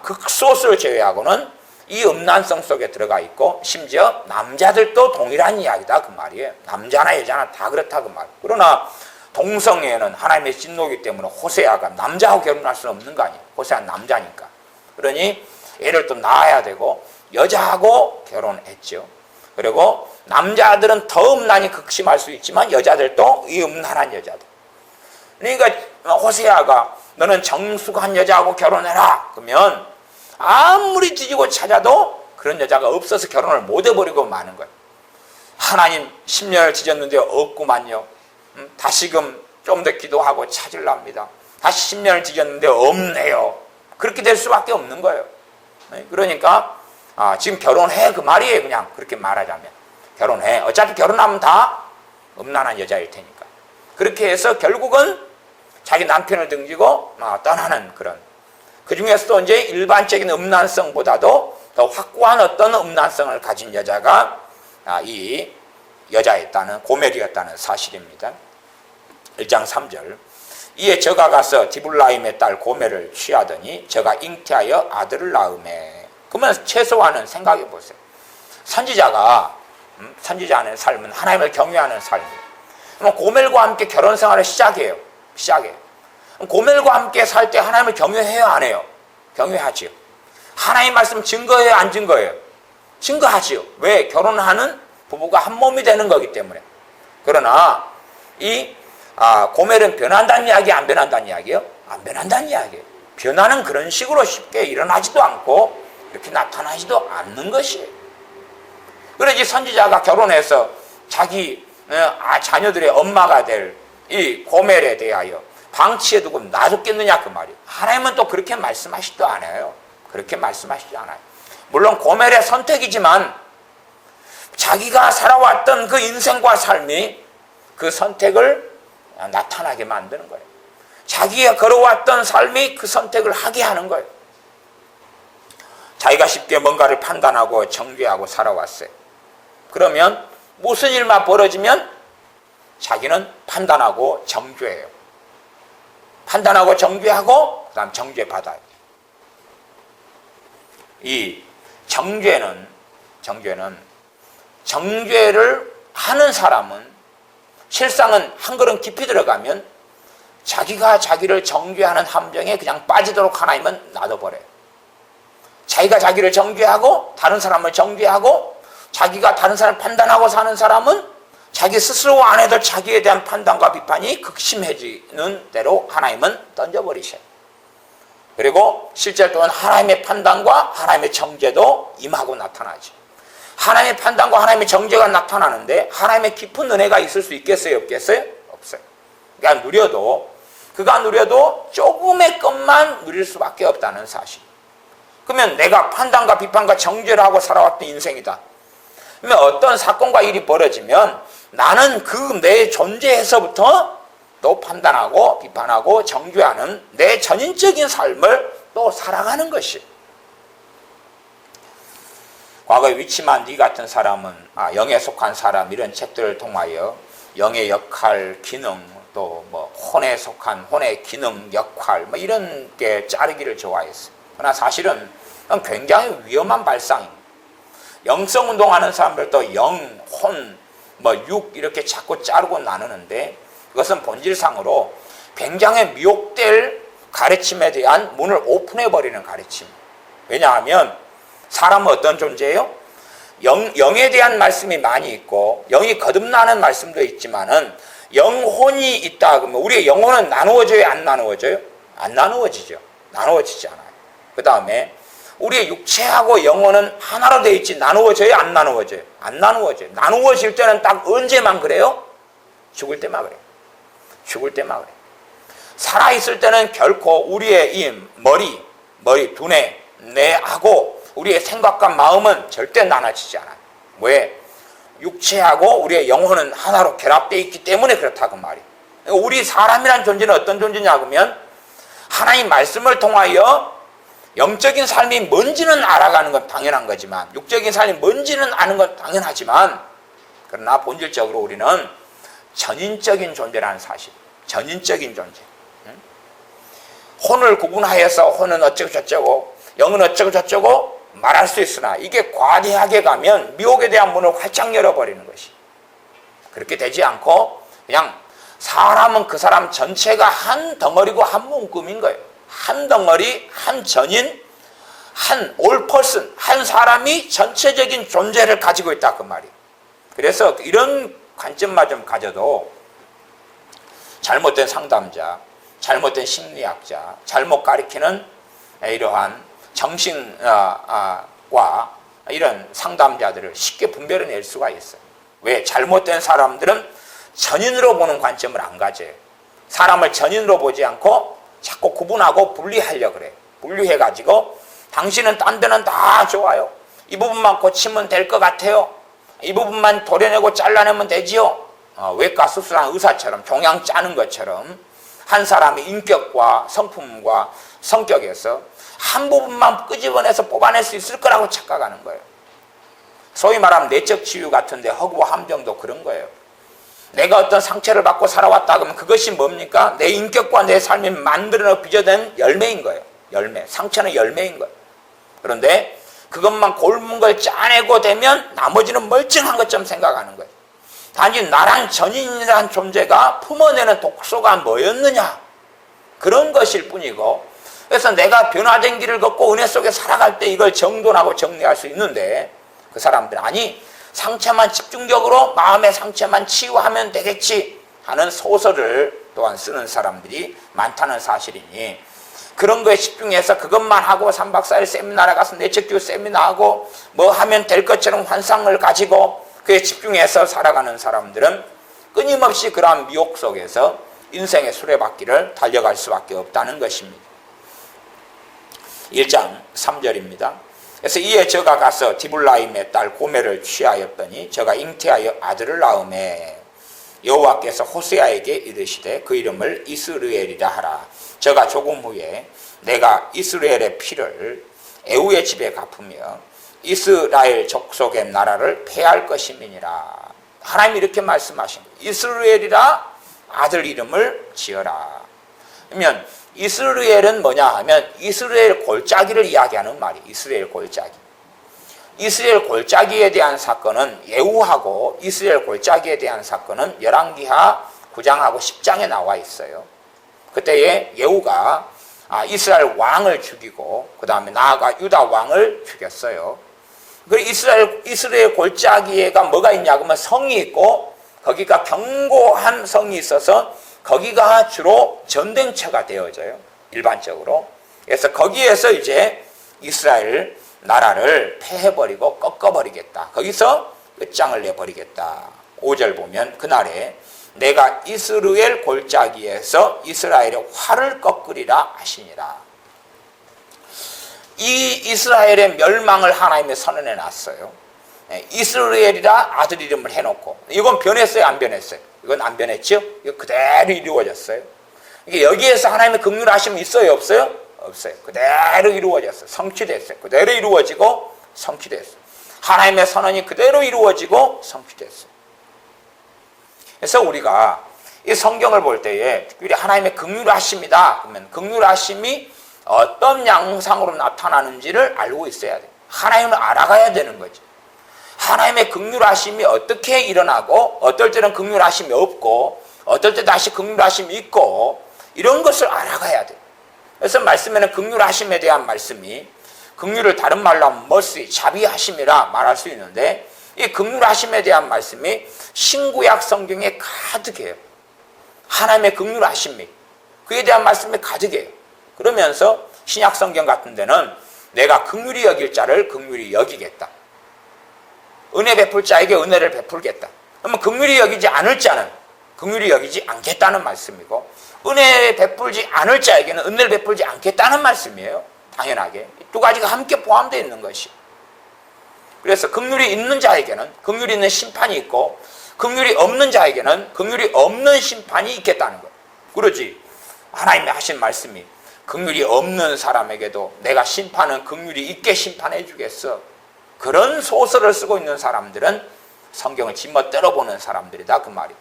극소수를 제외하고는 이 음란성 속에 들어가 있고 심지어 남자들도 동일한 이야기다 그 말이에요. 남자나 여자나 다 그렇다 그 말. 그러나 동성애는 하나님의 진노이기 때문에 호세아가 남자하고 결혼할 수는 없는 거 아니에요. 호세아는 남자니까. 그러니 애를 또 낳아야 되고 여자하고 결혼했죠. 그리고 남자들은 더 음란이 극심할 수 있지만 여자들도 이 음란한 여자들. 그러니까 호세아가 너는 정숙한 여자하고 결혼해라 그러면 아무리 뒤지고 찾아도 그런 여자가 없어서 결혼을 못 해버리고 마는 거예요. 하나님 10년을 지졌는데 없구만요. 다시금 좀 더 기도하고 찾으랍니다. 다시 10년을 지졌는데 없네요. 그렇게 될 수밖에 없는 거예요. 그러니까 지금 결혼해 그 말이에요. 그냥 그렇게 말하자면 결혼해. 어차피 결혼하면 다 음란한 여자일 테니까. 그렇게 해서 결국은 자기 남편을 등지고 떠나는 그런, 그 중에서도 이제 일반적인 음란성보다도 더 확고한 어떤 음란성을 가진 여자가 이 여자였다는, 고멜이었다는 사실입니다. 1장 3절. 이에 저가 가서 디블라임의 딸 고멜을 취하더니 저가 잉태하여 아들을 낳으매. 그러면 최소한은 생각해 보세요. 선지자의 삶은 하나님을 경외하는 삶이에요. 그럼 고멜과 함께 결혼 생활을 시작해요. 고멜과 함께 살 때 하나님을 경외해요, 안 해요? 경외하지요. 하나님 말씀 증거해요, 안 증거해요? 증거하지요. 왜? 결혼하는 부부가 한 몸이 되는 거기 때문에. 그러나 이 고멜은 변한다는 이야기, 안 변한다는 이야기요? 안 변한다는 이야기예요. 변화는 그런 식으로 쉽게 일어나지도 않고 이렇게 나타나지도 않는 것이에요. 그래서 선지자가 결혼해서 자기 자녀들의 엄마가 될 이 고멜에 대하여 방치해두고 놔뒀겠느냐 그 말이에요. 하나님은 또 그렇게 말씀하시지도 않아요. 그렇게 말씀하시지 않아요. 물론 고멜의 선택이지만 자기가 살아왔던 그 인생과 삶이 그 선택을 나타나게 만드는 거예요. 자기가 걸어왔던 삶이 그 선택을 하게 하는 거예요. 자기가 쉽게 뭔가를 판단하고 정죄하고 살아왔어요. 그러면 무슨 일만 벌어지면 자기는 판단하고 정죄해요. 판단하고 정죄하고 그 다음 정죄받아요. 이 정죄를 하는 사람은 실상은 한 걸음 깊이 들어가면 자기가 자기를 정죄하는 함정에 그냥 빠지도록 하나님은 놔둬버려요. 자기가 자기를 정죄하고 다른 사람을 정죄하고 자기가 다른 사람을 판단하고 사는 사람은 자기 스스로 안 해도 자기에 대한 판단과 비판이 극심해지는 대로 하나님은 던져버리셔요. 그리고 실제로 또한 하나님의 판단과 하나님의 정죄도 임하고 나타나죠. 하나님의 판단과 하나님의 정죄가 나타나는데 하나님의 깊은 은혜가 있을 수 있겠어요? 없겠어요? 없어요. 그가 누려도 조금의 것만 누릴 수밖에 없다는 사실. 그러면 내가 판단과 비판과 정죄를 하고 살아왔던 인생이다. 그러면 어떤 사건과 일이 벌어지면 나는 그 내 존재에서부터 또 판단하고 비판하고 정죄하는 내 전인적인 삶을 또 살아가는 것이. 과거에 위치만 니 같은 사람은 영에 속한 사람 이런 책들을 통하여 영의 역할, 기능, 또 뭐 혼에 속한 혼의 기능, 역할 뭐 이런 게 자르기를 좋아했어요. 그러나 사실은 굉장히 위험한 발상입니다. 영성 운동하는 사람들도 영, 혼, 육 이렇게 자꾸 자르고 나누는데 그것은 본질상으로 굉장히 미혹될 가르침에 대한 문을 오픈해버리는 가르침. 왜냐하면 사람은 어떤 존재예요? 영에 대한 말씀이 많이 있고 영이 거듭나는 말씀도 있지만은 영혼이 있다 그러면 우리의 영혼은 나누어져요, 안 나누어져요? 안 나누어지죠. 나누어지지 않아요. 그 다음에 우리의 육체하고 영혼은 하나로 되어 있지 나누어져요, 안 나누어져요? 안 나누어져요. 나누어질 때는 딱 언제만 그래요? 죽을 때만 그래요. 죽을 때만 그래요. 살아있을 때는 결코 우리의 이 머리, 두뇌, 뇌하고 우리의 생각과 마음은 절대 나눠지지 않아요. 왜? 육체하고 우리의 영혼은 하나로 결합되어 있기 때문에 그렇다고 말이에요. 우리 사람이란 존재는 어떤 존재냐 그러면 하나님 말씀을 통하여 영적인 삶이 뭔지는 알아가는 건 당연한 거지만, 육적인 삶이 뭔지는 아는 건 당연하지만, 그러나 본질적으로 우리는 전인적인 존재라는 사실, 전인적인 존재. 혼을 구분하여서 혼은 어쩌고 저쩌고 영은 어쩌고 저쩌고 말할 수 있으나, 이게 과대하게 가면 미혹에 대한 문을 활짝 열어버리는 것이, 그렇게 되지 않고 그냥 사람은 그 사람 전체가 한 덩어리고 한 문금인 거예요. 한 덩어리, 한 전인, 한 올 퍼슨, 한 사람이 전체적인 존재를 가지고 있다, 그 말이에요. 그래서 이런 관점만 좀 가져도 잘못된 상담자, 잘못된 심리학자, 잘못 가리키는 이러한 정신과 이런 상담자들을 쉽게 분별해낼 수가 있어요. 왜? 잘못된 사람들은 전인으로 보는 관점을 안 가져요. 사람을 전인으로 보지 않고 자꾸 구분하고 분리하려고 그래요. 분리해가지고 당신은 딴 데는 다 좋아요. 이 부분만 고치면 될 것 같아요. 이 부분만 도려내고 잘라내면 되지요. 외과 수술한 의사처럼 종양 짜는 것처럼 한 사람의 인격과 성품과 성격에서 한 부분만 끄집어내서 뽑아낼 수 있을 거라고 착각하는 거예요. 소위 말하면 내적 치유 같은데 허구와 함정도 그런 거예요. 내가 어떤 상처를 받고 살아왔다 그러면 그것이 뭡니까? 내 인격과 내 삶이 만들어 빚어낸 열매인 거예요. 열매. 상처는 열매인 거예요. 그런데 그것만 골문 걸 짜내고 되면 나머지는 멀쩡한 것처럼 생각하는 거예요. 단지 나란 전인이라는 존재가 품어내는 독소가 뭐였느냐, 그런 것일 뿐이고, 그래서 내가 변화된 길을 걷고 은혜 속에 살아갈 때 이걸 정돈하고 정리할 수 있는데, 그 사람들은 아니, 상처만 집중적으로 마음의 상처만 치유하면 되겠지 하는 소설을 또한 쓰는 사람들이 많다는 사실이니, 그런 거에 집중해서 그것만 하고 3박 4일 세미나에 가서 내적교육 세미나하고 뭐 하면 될 것처럼 환상을 가지고 그에 집중해서 살아가는 사람들은 끊임없이 그러한 미혹 속에서 인생의 수레바퀴를 달려갈 수밖에 없다는 것입니다. 1장 3절입니다. 그래서 이에 저가 가서 디블라임의 딸 고멜을 취하였더니 저가 잉태하여 아들을 낳음에 여호와께서 호세아에게 이르시되 그 이름을 이스르엘이라 하라. 저가 조금 후에 내가 이스라엘의 피를 에우의 집에 갚으며 이스라엘 족속의 나라를 폐할 것임이니라. 하나님이 이렇게 말씀하신 거예요. 이스라엘이라 아들 이름을 지어라. 그러면 이스라엘은 뭐냐 하면 이스라엘 골짜기를 이야기하는 말이에요. 이스라엘 골짜기. 이스라엘 골짜기에 대한 사건은 예후하고 이스라엘 골짜기에 대한 사건은 열왕기하 9장하고 10장에 나와 있어요. 그때에 예후가 이스라엘 왕을 죽이고 그 다음에 나아가 유다 왕을 죽였어요. 그 이스라엘 골짜기에가 뭐가 있냐 그러면 성이 있고 거기가 견고한 성이 있어서 거기가 주로 전쟁처가 되어져요. 일반적으로. 그래서 거기에서 이제 이스라엘 나라를 패해버리고 꺾어버리겠다. 거기서 끝장을 내버리겠다. 5절 보면 그날에 내가 이스라엘 골짜기에서 이스라엘의 활을 꺾으리라 하시니라. 이 이스라엘의 멸망을 하나님이 선언해 놨어요. 이스라엘이라 아들 이름을 해놓고, 이건 변했어요, 안 변했어요? 이건 안 변했죠? 이거 그대로 이루어졌어요. 이게 여기에서 하나님의 긍휼하심이 있어요, 없어요? 없어요. 그대로 이루어졌어요. 성취됐어요. 그대로 이루어지고 성취됐어요. 하나님의 선언이 그대로 이루어지고 성취됐어요. 그래서 우리가 이 성경을 볼 때에 우리 하나님의 긍휼하심이다 그러면 긍휼하심이 어떤 양상으로 나타나는지를 알고 있어야 돼요. 하나님을 알아가야 되는 거죠. 하나님의 긍휼하심이 어떻게 일어나고 어떨 때는 긍휼하심이 없고 어떨 때 다시 긍휼하심이 있고 이런 것을 알아가야 돼요. 그래서 말씀에는 긍휼하심에 대한 말씀이 긍휼을 다른 말로 하면 mercy, 자비하심이라 말할 수 있는데 이 긍휼하심에 대한 말씀이 신구약 성경에 가득해요. 하나님의 긍휼하심이 그에 대한 말씀이 가득해요. 그러면서 신약 성경 같은 데는 내가 긍휼히 여길 자를 긍휼히 여기겠다. 은혜 베풀 자에게 은혜를 베풀겠다. 그러면 긍휼히 여기지 않을 자는 긍휼히 여기지 않겠다는 말씀이고 은혜 베풀지 않을 자에게는 은혜를 베풀지 않겠다는 말씀이에요. 당연하게. 두 가지가 함께 포함되어 있는 것이. 그래서 긍휼이 있는 자에게는 긍휼이 있는 심판이 있고 긍휼이 없는 자에게는 긍휼이 없는 심판이 있겠다는 거예요. 그러지 하나님이 하신 말씀이 긍휼이 없는 사람에게도 내가 심판은 긍휼이 있게 심판해 주겠어. 그런 소설을 쓰고 있는 사람들은 성경을 짓멋대로 보는 사람들이다 그 말이에요.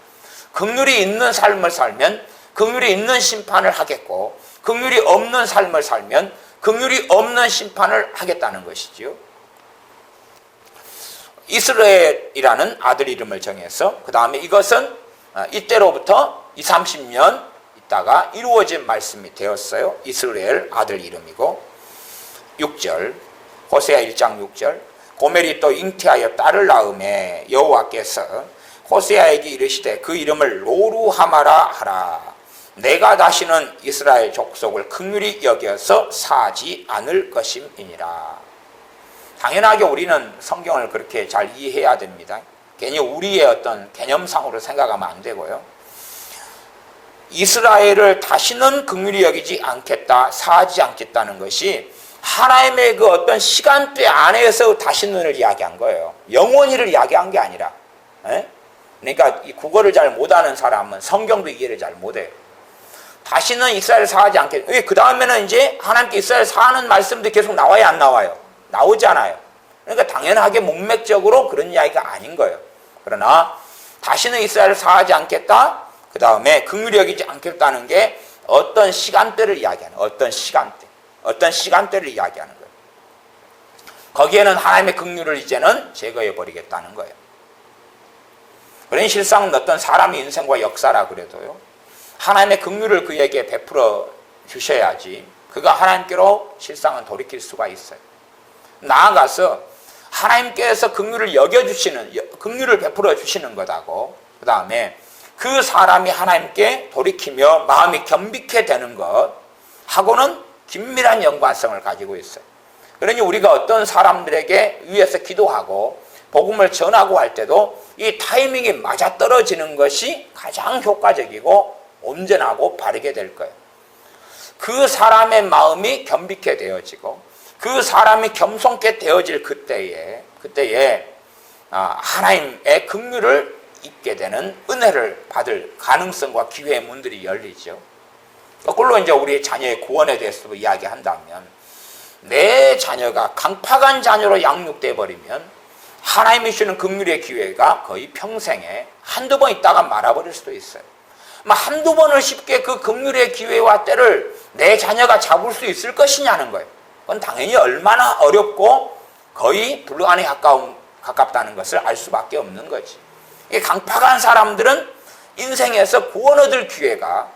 긍휼이 있는 삶을 살면 긍휼이 있는 심판을 하겠고, 긍휼이 없는 삶을 살면 긍휼이 없는 심판을 하겠다는 것이지요. 이스라엘이라는 아들 이름을 정해서 그 다음에 이것은 이때로부터 20, 30년 있다가 이루어진 말씀이 되었어요. 이스라엘 아들 이름이고, 6절 호세아 1장 6절 고멜이 또 잉태하여 딸을 낳음에 여호와께서 호세아에게 이르시되 그 이름을 로루하마라 하라. 내가 다시는 이스라엘 족속을 긍휼히 여겨서 사지 않을 것임이니라. 당연하게 우리는 성경을 그렇게 잘 이해해야 됩니다. 괜히 우리의 어떤 개념상으로 생각하면 안 되고요. 이스라엘을 다시는 긍휼히 여기지 않겠다, 사하지 않겠다는 것이 하나님의 그 어떤 시간대 안에서 다시는을 이야기한 거예요. 영원히를 이야기한 게 아니라. 그러니까 이 국어를 잘 못하는 사람은 성경도 이해를 잘 못해요. 다시는 이스라엘을 사하지 않겠다. 왜? 그 다음에는 이제 하나님께 이스라엘 사하는 말씀도 계속 나와요, 안 나와요? 나오잖아요. 그러니까 당연하게 문맥적으로 그런 이야기가 아닌 거예요. 그러나 다시는 이스라엘을 사하지 않겠다, 그 다음에 긍휼히 여기지 않겠다는 게 어떤 시간대를 이야기하는, 어떤 시간대를 이야기하는 거예요. 거기에는 하나님의 긍휼을 이제는 제거해 버리겠다는 거예요. 그러니 실상은 어떤 사람의 인생과 역사라 그래도요, 하나님의 긍휼을 그에게 베풀어 주셔야지 그가 하나님께로 실상은 돌이킬 수가 있어요. 나아가서 하나님께서 긍휼을 여겨주시는, 긍휼을 베풀어 주시는 것하고, 그 다음에 그 사람이 하나님께 돌이키며 마음이 겸비케 되는 것하고는 긴밀한 연관성을 가지고 있어요. 그러니 우리가 어떤 사람들에게 위해서 기도하고 복음을 전하고 할 때도 이 타이밍이 맞아떨어지는 것이 가장 효과적이고 온전하고 바르게 될 거예요. 그 사람의 마음이 겸비케 되어지고 그 사람이 겸손케 되어질 그때에 하나님의 긍휼을 입게 되는 은혜를 받을 가능성과 기회의 문들이 열리죠. 거꾸로 이제 우리의 자녀의 구원에 대해서도 이야기한다면, 내 자녀가 강팍한 자녀로 양육돼 버리면 하나님이 주는 긍휼의 기회가 거의 평생에 한두 번 있다가 말아버릴 수도 있어요. 한두 번을 쉽게 그 긍휼의 기회와 때를 내 자녀가 잡을 수 있을 것이냐는 거예요. 그건 당연히 얼마나 어렵고 거의 불가능에 가깝다는 것을 알 수밖에 없는 거지. 강팍한 사람들은 인생에서 구원 얻을 기회가,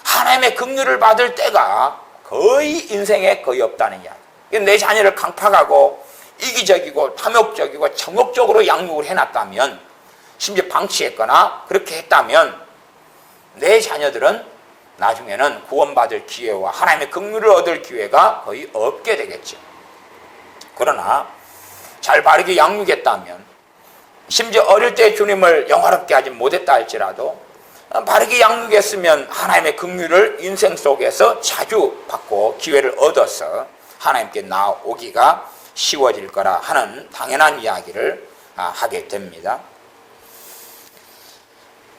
하나님의 긍휼을 받을 때가 거의 인생에 거의 없다는 이야기. 내 자녀를 강팍하고 이기적이고 탐욕적이고 정욕적으로 양육을 해놨다면, 심지어 방치했거나 그렇게 했다면 내 자녀들은 나중에는 구원받을 기회와 하나님의 긍휼을 얻을 기회가 거의 없게 되겠죠. 그러나 잘 바르게 양육했다면, 심지어 어릴 때 주님을 영화롭게 하지 못했다 할지라도 바르게 양육했으면 하나님의 긍휼을 인생 속에서 자주 받고 기회를 얻어서 하나님께 나오기가 쉬워질 거라 하는 당연한 이야기를 하게 됩니다.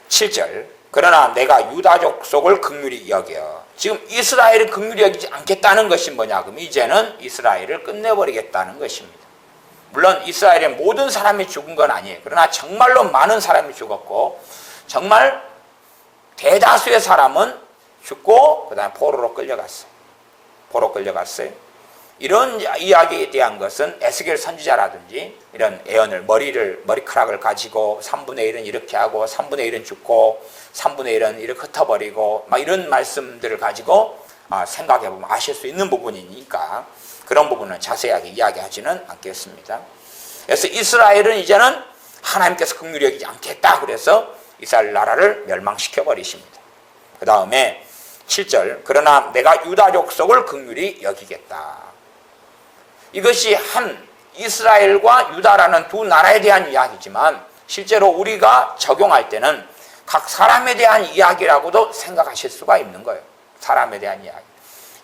7절 그러나 내가 유다족 속을 긍휼히 여겨. 지금 이스라엘을 긍휼히 여기지 않겠다는 것이 뭐냐? 그럼 이제는 이스라엘을 끝내버리겠다는 것입니다. 물론 이스라엘의 모든 사람이 죽은 건 아니에요. 그러나 정말로 많은 사람이 죽었고 정말 대다수의 사람은 죽고 그 다음에 포로로 끌려갔어요. 이런 이야기에 대한 것은 에스겔 선지자라든지 이런 예언을 머리카락을 가지고 3분의 1은 이렇게 하고 3분의 1은 죽고 3분의 1은 이렇게 흩어버리고 이런 말씀들을 가지고 생각해보면 아실 수 있는 부분이니까 그런 부분은 자세하게 이야기하지는 않겠습니다. 그래서 이스라엘은 이제는 하나님께서 긍휼히 여기지 않겠다 그래서 이스라엘 나라를 멸망시켜버리십니다. 그 다음에 7절 그러나 내가 유다 족속을 긍휼히 여기겠다. 이것이 한 이스라엘과 유다라는 두 나라에 대한 이야기지만 실제로 우리가 적용할 때는 각 사람에 대한 이야기라고도 생각하실 수가 있는 거예요. 사람에 대한 이야기.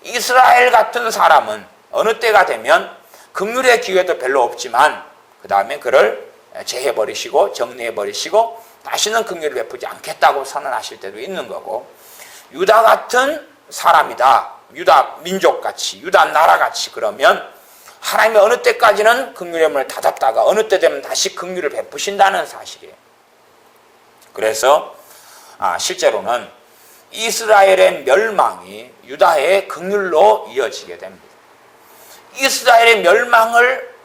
이스라엘 같은 사람은 어느 때가 되면 긍휼의 기회도 별로 없지만 그 다음에 그를 제해버리시고 정리해버리시고 다시는 긍휼을 베푸지 않겠다고 선언하실 때도 있는 거고, 유다 같은 사람이다. 유다 민족같이 유다 나라같이 그러면 하나님이 어느 때까지는 긍휼의 문을 닫았다가 어느 때 되면 다시 긍휼을 베푸신다는 사실이에요. 그래서 실제로는 이스라엘의 멸망이 유다의 긍휼로 이어지게 됩니다. 이스라엘의 멸망을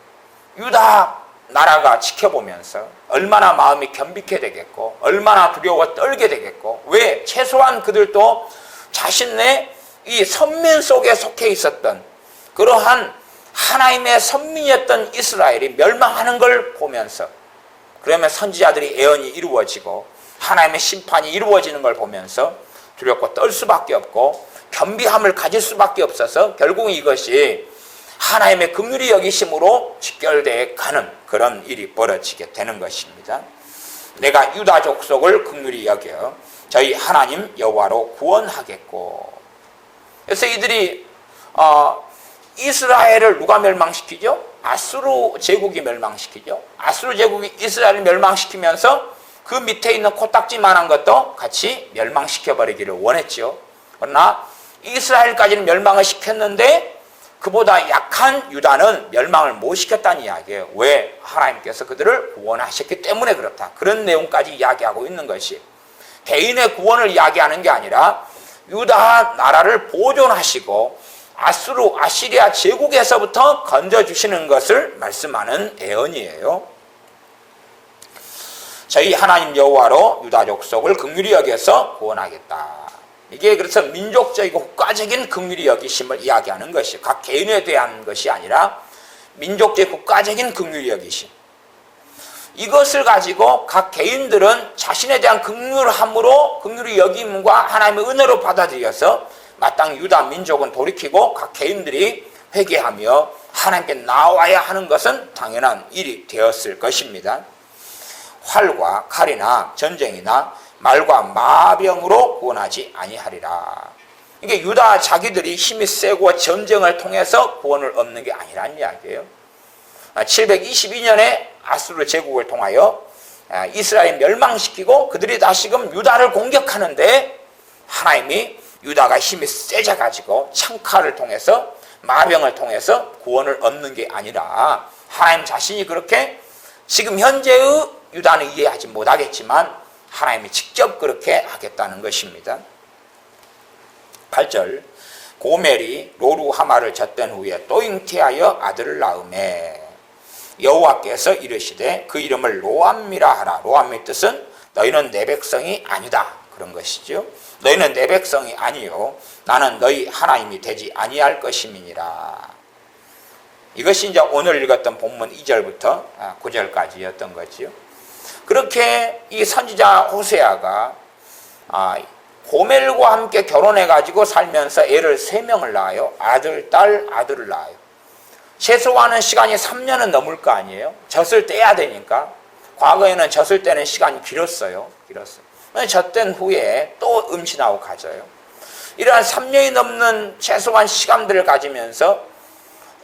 유다 나라가 지켜보면서 얼마나 마음이 겸비케 되겠고 얼마나 두려워 떨게 되겠고, 왜? 최소한 그들도 자신의 이 선민 속에 속해 있었던 그러한 하나님의 선민이었던 이스라엘이 멸망하는 걸 보면서, 그러면 선지자들이 예언이 이루어지고 하나님의 심판이 이루어지는 걸 보면서 두렵고 떨 수밖에 없고 겸비함을 가질 수밖에 없어서 결국 이것이 하나님의 긍휼히 여기심으로 직결되어 가는 그런 일이 벌어지게 되는 것입니다. 내가 유다 족속을 긍휼히 여겨 저희 하나님 여호와로 구원하겠고. 그래서 이들이 이스라엘을 누가 멸망시키죠? 아수르 제국이 멸망시키죠. 아수르 제국이 이스라엘을 멸망시키면서 그 밑에 있는 코딱지만한 것도 같이 멸망시켜버리기를 원했죠. 그러나 이스라엘까지는 멸망을 시켰는데 그보다 약한 유다는 멸망을 못 시켰다는 이야기예요. 왜? 하나님께서 그들을 구원하셨기 때문에 그렇다. 그런 내용까지 이야기하고 있는 것이 개인의 구원을 이야기하는 게 아니라 유다 나라를 보존하시고 아시리아 제국에서부터 건져주시는 것을 말씀하는 예언이에요. 저희 하나님 여호와로 유다 족속을 긍휼히 여겨서 구원하겠다. 이게 그래서 민족적이고 국가적인 긍휼히 여기심을 이야기하는 것이, 각 개인에 대한 것이 아니라 민족적 국가적인 긍휼히 여기심. 이것을 가지고 각 개인들은 자신에 대한 긍휼함으로 긍휼히 여김과 하나님의 은혜로 받아들여서 마땅히 유다 민족은 돌이키고 각 개인들이 회개하며 하나님께 나와야 하는 것은 당연한 일이 되었을 것입니다. 활과 칼이나 전쟁이나 말과 마병으로 구원하지 아니하리라. 이게 유다 자기들이 힘이 세고 전쟁을 통해서 구원을 얻는 게 아니란 이야기예요. 722년에 아수르 제국을 통하여 이스라엘 멸망시키고 그들이 다시금 유다를 공격하는데 하나님이 유다가 힘이 세져가지고 창칼을 통해서 마병을 통해서 구원을 얻는 게 아니라 하나님 자신이 그렇게 지금 현재의 유다는 이해하지 못하겠지만 하나님이 직접 그렇게 하겠다는 것입니다. 8절 고멜이 로루하마를 젖던 후에 또 잉태하여 아들을 낳으매 여호와께서 이르시되 그 이름을 로암미라 하라. 로암의 뜻은 너희는 내 백성이 아니다, 그런 것이죠. 너희는 내 백성이 아니요 나는 너희 하나님이 되지 아니할 것임이니라. 이것이 이제 오늘 읽었던 본문 2절부터 9절까지였던 거지요. 그렇게 이 선지자 호세아가 고멜과 함께 결혼해가지고 살면서 애를 3명을 낳아요. 아들, 딸, 아들을 낳아요. 최소화하는 시간이 3년은 넘을 거 아니에요. 젖을 떼야 되니까. 과거에는 젖을 떼는 시간이 길었어요. 젖된 후에 또 임신하고 가져요. 이러한 3년이 넘는 최소한 시간들을 가지면서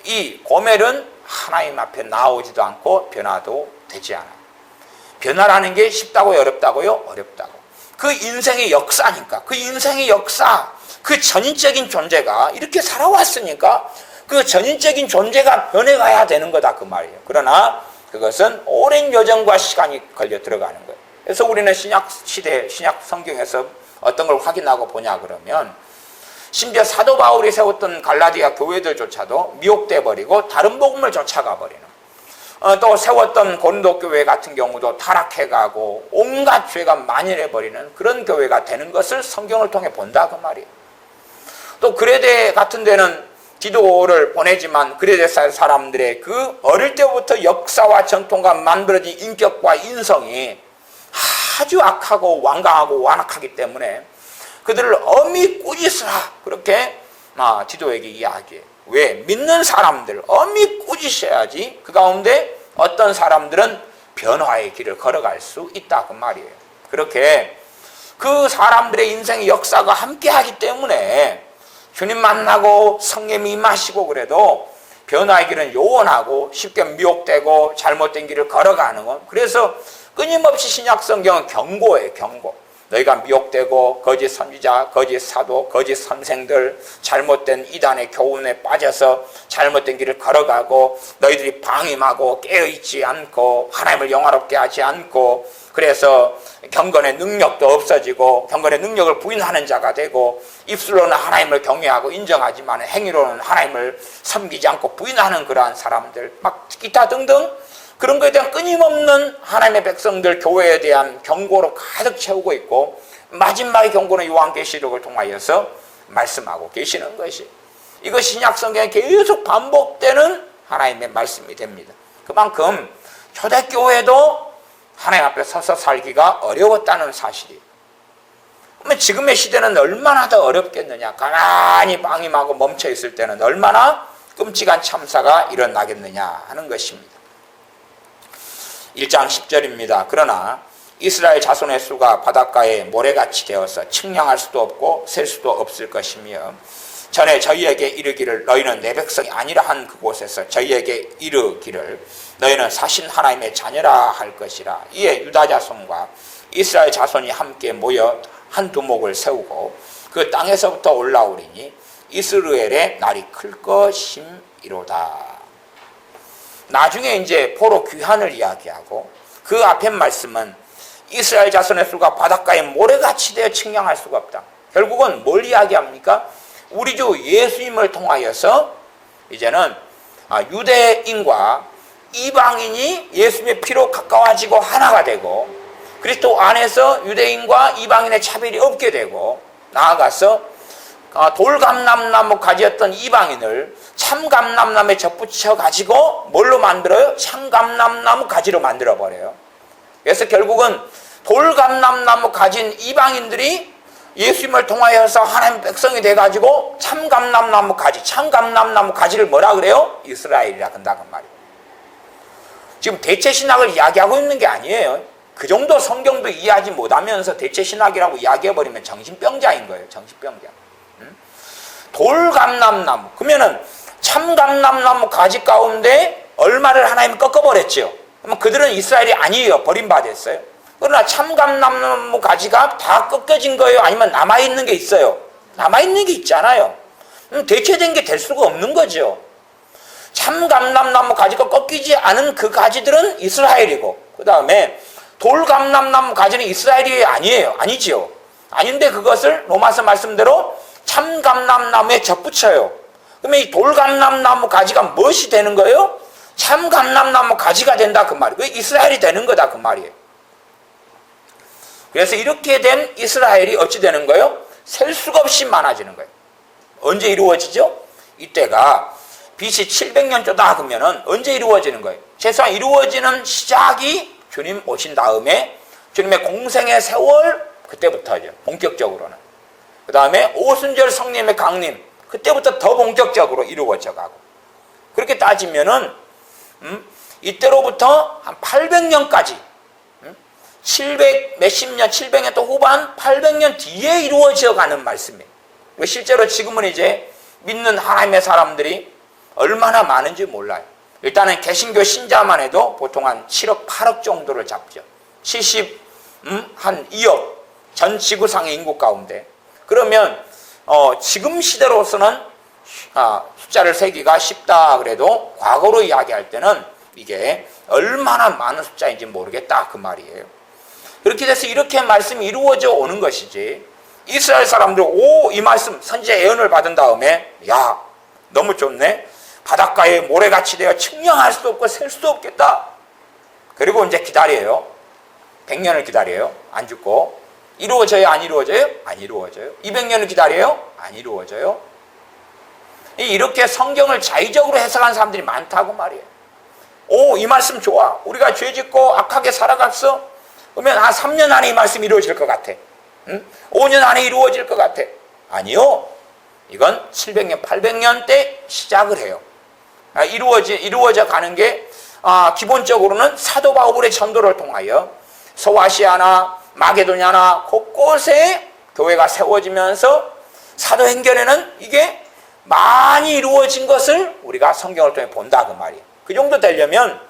이 고멜은 하나님 앞에 나오지도 않고 변화도 되지 않아요. 변화라는 게 쉽다고요, 어렵다고요? 어렵다고. 그 인생의 역사니까, 그 인생의 역사, 그 전인적인 존재가 이렇게 살아왔으니까 그 전인적인 존재가 변해가야 되는 거다, 그 말이에요. 그러나 그것은 오랜 여정과 시간이 걸려 들어가는 거예요. 그래서 우리는 신약 시대, 신약 성경에서 어떤 걸 확인하고 보냐 그러면 심지어 사도 바울이 세웠던 갈라디아 교회들조차도 미혹돼 버리고 다른 복음을 쫓아가 버리는, 또 세웠던 고린도 교회 같은 경우도 타락해가고 온갖 죄가 만연해버리는 그런 교회가 되는 것을 성경을 통해 본다, 그 말이에요. 또 그레데 같은 데는 기도를 보내지만 그레데 사람들의 그 어릴 때부터 역사와 전통과 만들어진 인격과 인성이 아주 악하고 완강하고 완악하기 때문에 그들을 엄히 꾸짖으라, 그렇게 지도에게 이야기해요. 왜? 믿는 사람들 엄히 꾸짖어야지 그 가운데 어떤 사람들은 변화의 길을 걸어갈 수 있다, 그 말이에요. 그렇게 그 사람들의 인생의 역사가 함께하기 때문에 주님 만나고 성령이 임하시고 그래도 변화의 길은 요원하고 쉽게 미혹되고 잘못된 길을 걸어가는 것. 그래서 끊임없이 신약 성경은 경고예요, 경고. 너희가 미혹되고 거짓 선지자, 거짓 사도, 거짓 선생들, 잘못된 이단의 교훈에 빠져서 잘못된 길을 걸어가고 너희들이 방임하고 깨어있지 않고 하나님을 영화롭게 하지 않고 그래서 경건의 능력도 없어지고 경건의 능력을 부인하는 자가 되고 입술로는 하나님을 경외하고 인정하지만 행위로는 하나님을 섬기지 않고 부인하는 그러한 사람들 막 기타 등등 그런 것에 대한 끊임없는 하나님의 백성들 교회에 대한 경고로 가득 채우고 있고 마지막의 경고는 요한계시록을 통하여서 말씀하고 계시는 것이 이것이 신약성경에 계속 반복되는 하나님의 말씀이 됩니다. 그만큼 초대교회도 하나님 앞에 서서 살기가 어려웠다는 사실이에요. 그러면 지금의 시대는 얼마나 더 어렵겠느냐. 가만히 방임하고 멈춰있을 때는 얼마나 끔찍한 참사가 일어나겠느냐 하는 것입니다. 1장 10절입니다. 그러나 이스라엘 자손의 수가 바닷가에 모래같이 되어서 측량할 수도 없고 셀 수도 없을 것이며 전에 저희에게 이르기를 너희는 내 백성이 아니라 한 그곳에서 저희에게 이르기를 너희는 사신 하나님의 자녀라 할 것이라. 이에 유다 자손과 이스라엘 자손이 함께 모여 한 두목을 세우고 그 땅에서부터 올라오리니 이스라엘의 날이 클 것임이로다. 나중에 이제 포로 귀환을 이야기하고 그 앞에 말씀은 이스라엘 자손의 수가 바닷가에 모래같이 되어 측량할 수가 없다. 결국은 뭘 이야기합니까? 우리 주 예수님을 통하여서 이제는 유대인과 이방인이 예수님의 피로 가까워지고 하나가 되고 그리스도 안에서 유대인과 이방인의 차별이 없게 되고 나아가서 돌감람나무 가지였던 이방인을 참감람나무에 접붙여 가지고 뭘로 만들어요? 참감람나무 가지로 만들어 버려요. 그래서 결국은 돌감람나무 가진 이방인들이 예수님을 통하여서 하나님의 백성이 돼가지고 참감람나무 가지, 참감람나무 가지를 뭐라 그래요? 이스라엘이라 한다는 말이에요. 지금 대체신학을 이야기하고 있는 게 아니에요. 그 정도 성경도 이해하지 못하면서 대체신학이라고 이야기해버리면 정신병자인 거예요. 정신병자. 돌감람나무. 그러면은 참감람나무 가지 가운데 얼마를 하나님이 꺾어버렸죠. 그러면 그들은 이스라엘이 아니에요. 버림받았어요. 그러나 참감람나무 가지가 다 꺾여진 거예요? 아니면 남아있는 게 있어요? 남아있는 게 있잖아요. 대체된 게 될 수가 없는 거죠. 참감람나무 가지가 꺾이지 않은 그 가지들은 이스라엘이고 그 다음에 돌감람나무 가지는 이스라엘이 아니에요. 아니지요. 아닌데 그것을 로마서 말씀대로 참감람나무에 접붙여요. 그러면 이 돌감람나무 가지가 무엇이 되는 거예요? 참감람나무 가지가 된다 그 말이에요. 이스라엘이 되는 거다 그 말이에요. 그래서 이렇게 된 이스라엘이 어찌 되는 거예요? 셀 수가 없이 많아지는 거예요. 언제 이루어지죠? 이때가 BC 700년조다 그러면은 언제 이루어지는 거예요? 최소한 이루어지는 시작이 주님 오신 다음에 주님의 공생의 세월 그때부터죠. 본격적으로는. 그 다음에 오순절 성령의 강림 그때부터 더 본격적으로 이루어져 가고 그렇게 따지면은 이때로부터 한 800년까지 700 몇십 년 700년 또 후반 800년 뒤에 이루어져 가는 말씀이에요. 실제로 지금은 이제 믿는 하나님의 사람들이 얼마나 많은지 몰라요. 일단은 개신교 신자만 해도 보통 한 7억 8억 정도를 잡죠. 한 2억 전 지구상의 인구 가운데. 그러면 지금 시대로서는 숫자를 세기가 쉽다 그래도 과거로 이야기할 때는 이게 얼마나 많은 숫자인지 모르겠다 그 말이에요. 그렇게 돼서 이렇게 말씀이 이루어져 오는 것이지 이스라엘 사람들 이 말씀 선지자 예언을 받은 다음에 야 너무 좋네. 바닷가에 모래같이 되어 측량할 수도 없고 셀 수도 없겠다. 그리고 이제 기다려요. 100년을 기다려요. 안 죽고. 이루어져요? 안 이루어져요? 안 이루어져요. 200년을 기다려요? 안 이루어져요. 이렇게 성경을 자의적으로 해석한 사람들이 많다고 말이에요. 이 말씀 좋아. 우리가 죄 짓고 악하게 살아갔어. 그러면 3년 안에 이 말씀이 이루어질 것 같아. 5년 안에 이루어질 것 같아. 아니요. 이건 700년, 800년 때 시작을 해요. 이루어져 가는 게 기본적으로는 사도 바울의 전도를 통하여 소아시아나 마게도냐나 곳곳에 교회가 세워지면서 사도행전에는 이게 많이 이루어진 것을 우리가 성경을 통해 본다 그 말이에요. 그 정도 되려면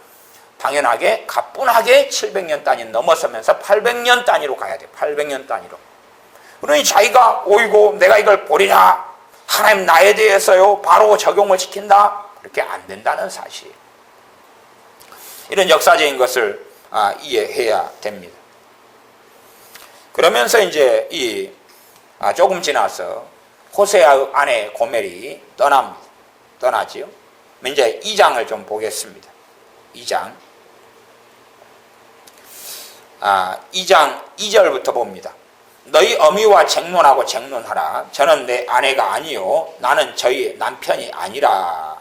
당연하게 가뿐하게 700년 단위 넘어서면서 800년 단위로 가야 돼. 800년 단위로. 그러니 자기가 오이고 내가 이걸 보리라, 하나님 나에 대해서요 바로 적용을 시킨다, 이렇게 안 된다는 사실. 이런 역사적인 것을 이해해야 됩니다. 그러면서 이제 조금 지나서 호세아의 아내 고멜이 떠나지요. 이제 2장을 좀 보겠습니다. 2장 2절부터 봅니다. 너희 어미와 쟁론하고 쟁론하라. 저는 내 아내가 아니요 나는 저희 남편이 아니라.